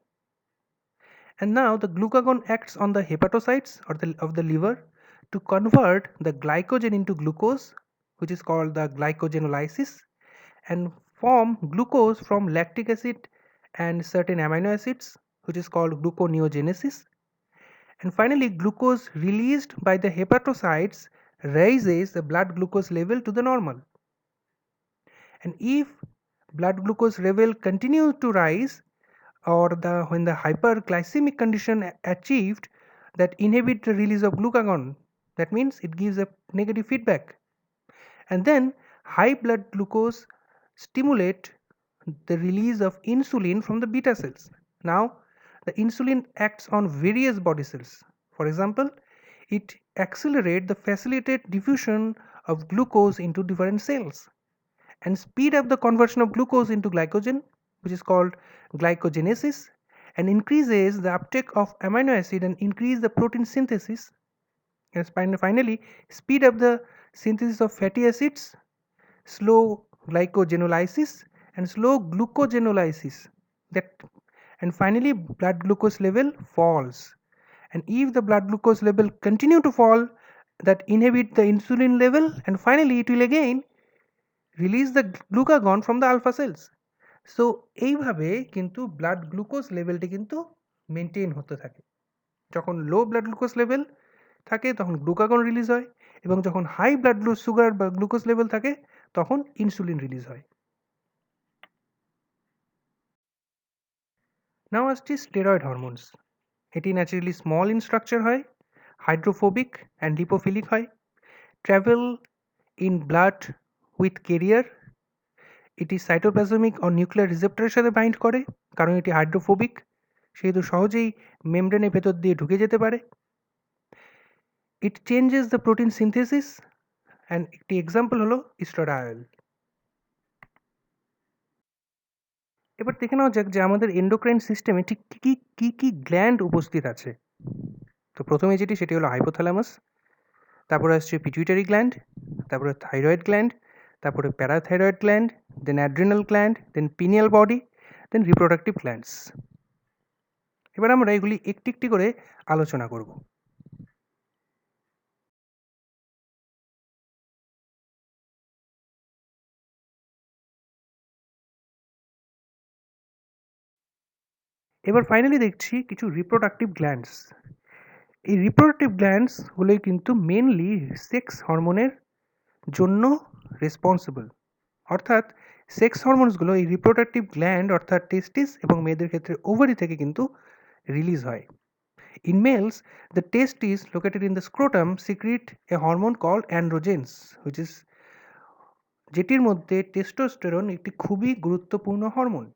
And now the glucagon acts on the hepatocytes of the liver to convert the glycogen into glucose, which is called the glycogenolysis, and form glucose from lactic acid and certain amino acids, which is called gluconeogenesis. And finally, glucose released by the hepatocytes raises the blood glucose level to the normal. And if blood glucose level continues to rise, or when the hyperglycemic condition achieved that inhibit the release of glucagon, that means it gives a negative feedback. And then high blood glucose stimulate the release of insulin from the beta cells. Now the insulin acts on various body cells. For example, it accelerates the facilitate diffusion of glucose into different cells and speed up the conversion of glucose into glycogen, which is called glycogenesis, and increases the uptake of amino acid and increase the protein synthesis, and finally speed up the synthesis of fatty acids, slow glycogenolysis and slow glucogenolysis, that and finally blood glucose level falls. And if the blood glucose level continue to fall, that inhibit the insulin level, and finally it will again release the glucagon from the alpha cells. So এইভাবে কিন্তু blood glucose লেভেলটি কিন্তু maintain হতে থাকে। যখন low blood glucose level থাকে তখন glucagon release হয়, এবং যখন হাই ব্লাড সুগার বা গ্লুকোজ লেভেল থাকে তখন ইনসুলিন রিলিজ হয়। নাও আসছি স্টেরয়েড হরমোনস। এটি ন্যাচারালি স্মল ইন স্ট্রাকচার হয়, হাইড্রোফোবিক অ্যান্ড লিপোফিলিক হয়, travel in blood with career, এটি সাইটোপ্লাজমিক ও নিউক্লিয়ার রিসেপ্টরের সাথে বাইন্ড করে, কারণ এটি হাইড্রোফোবিক সেহেতু সহজেই মেমব্রেনের ভেতর দিয়ে ঢুকে যেতে পারে। ইট changes the protein synthesis, and একটি এক্সাম্পল হলো ইস্ট্রাডায়োল। এবার দেখে নেওয়া যাক যে আমাদের এন্ডোক্রাইন সিস্টেমে ঠিক কী কী কী গ্ল্যান্ড উপস্থিত আছে। তো প্রথমে সেটি হলো হাইপোথ্যালামাস, তারপরে আসছে পিটুইটারি গ্ল্যান্ড, তারপরে থাইরয়েড গ্ল্যান্ড, তারপরে প্যারাথাইরয়েড গ্ল্যান্ড, দেন অ্যাড্রিনাল গ্ল্যান্ড, দেন পিনিয়াল বডি, দেন রিপ্রোডাক্টিভ গ্ল্যান্ডস। এবার আমরা এগুলি একটি একটি করে আলোচনা করব। এবার ফাইনালি দেখছি কিছু রিপ্রোডাক্টিভ গ্ল্যান্ডস। এই রিপ্রোডাক্টিভ গ্ল্যান্ডসগুলোই কিন্তু মেনলি সেক্স হরমোনের জন্য রেসপন্সিবল। অর্থাৎ সেক্স হরমোনসগুলো এই রিপ্রোডাক্টিভ গ্ল্যান্ড অর্থাৎ টেস্টিস এবং মেয়েদের ক্ষেত্রে ওভারি থেকে কিন্তু রিলিজ হয়। In males, the testes located in the scrotum secrete a hormone called androgens, which is যেটির মধ্যে টেস্টোস্টেরন একটি খুবই গুরুত্বপূর্ণ হরমোন।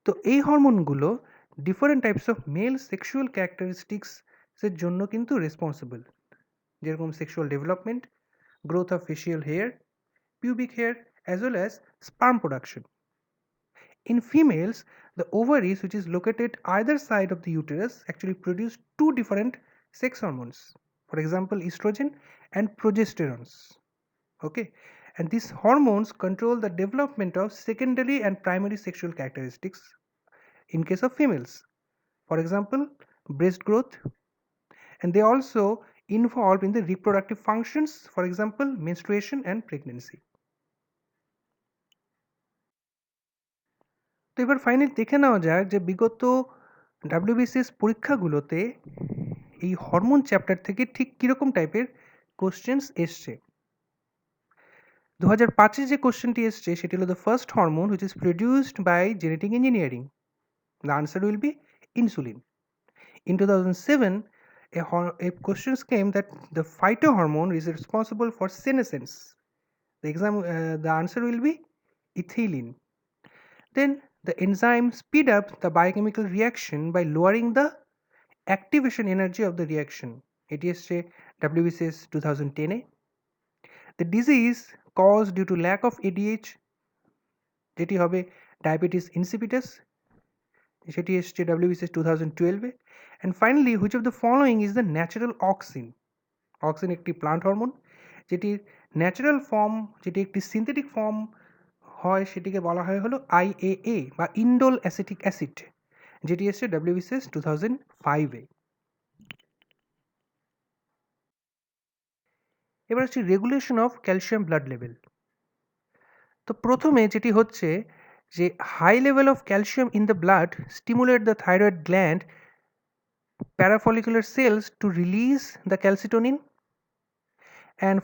তো এই হরমোনগুলো different types of male sexual ক্যারেক্টারিস্টিক্সের জন্য কিন্তু রেসপন্সিবল, যেরকম sexual development, growth of facial hair, pubic hair, as well as sperm production. In females, the ovaries, which is located either side of the uterus, actually produce two different sex hormones. For example, estrogen and progesterones. Okay, and these hormones control the development of secondary and primary sexual characteristics in case of females. For example, breast growth, and they also involve in the reproductive functions, for example, menstruation and pregnancy. তো এবার finally দেখে নেওয়া যাক যে বিগত WBCS পরীক্ষাগুলোতে এই hormone chapter থেকে ঠিক কীরকম টাইপের কোশ্চেন্স এসছে। 2005 যে কোশ্চেনটি এসছে সেটি হলো the first hormone which is produced by genetic engineering. The answer will be insulin. In 2007, a question came that the phytohormone is responsible for senescence. The answer will be ethylene. Then the enzyme speed up the biochemical reaction by lowering the activation energy of the reaction. এটি এসছে WBCS 2010-এ। The disease caused due to lack of ADH, যেটি হবে diabetes insipidus, সেটি এসছে WBCS 2012-এ। And finally, which of the following is the natural auxin? Auxin একটি plant hormone, যেটির natural form, যেটি একটি সিনথেটিক ফর্ম হয়, সেটিকে বলা হয় হলো IAA বা ইন্ডোল অ্যাসিটিক অ্যাসিড, যেটি এসছে WBCS 2005-এ। এবার হচ্ছে regulation of calcium blood level. তো প্রথমে যেটি হচ্ছে যে high level of calcium in the blood stimulate the thyroid gland parafollicular cells to release the calcitonin, and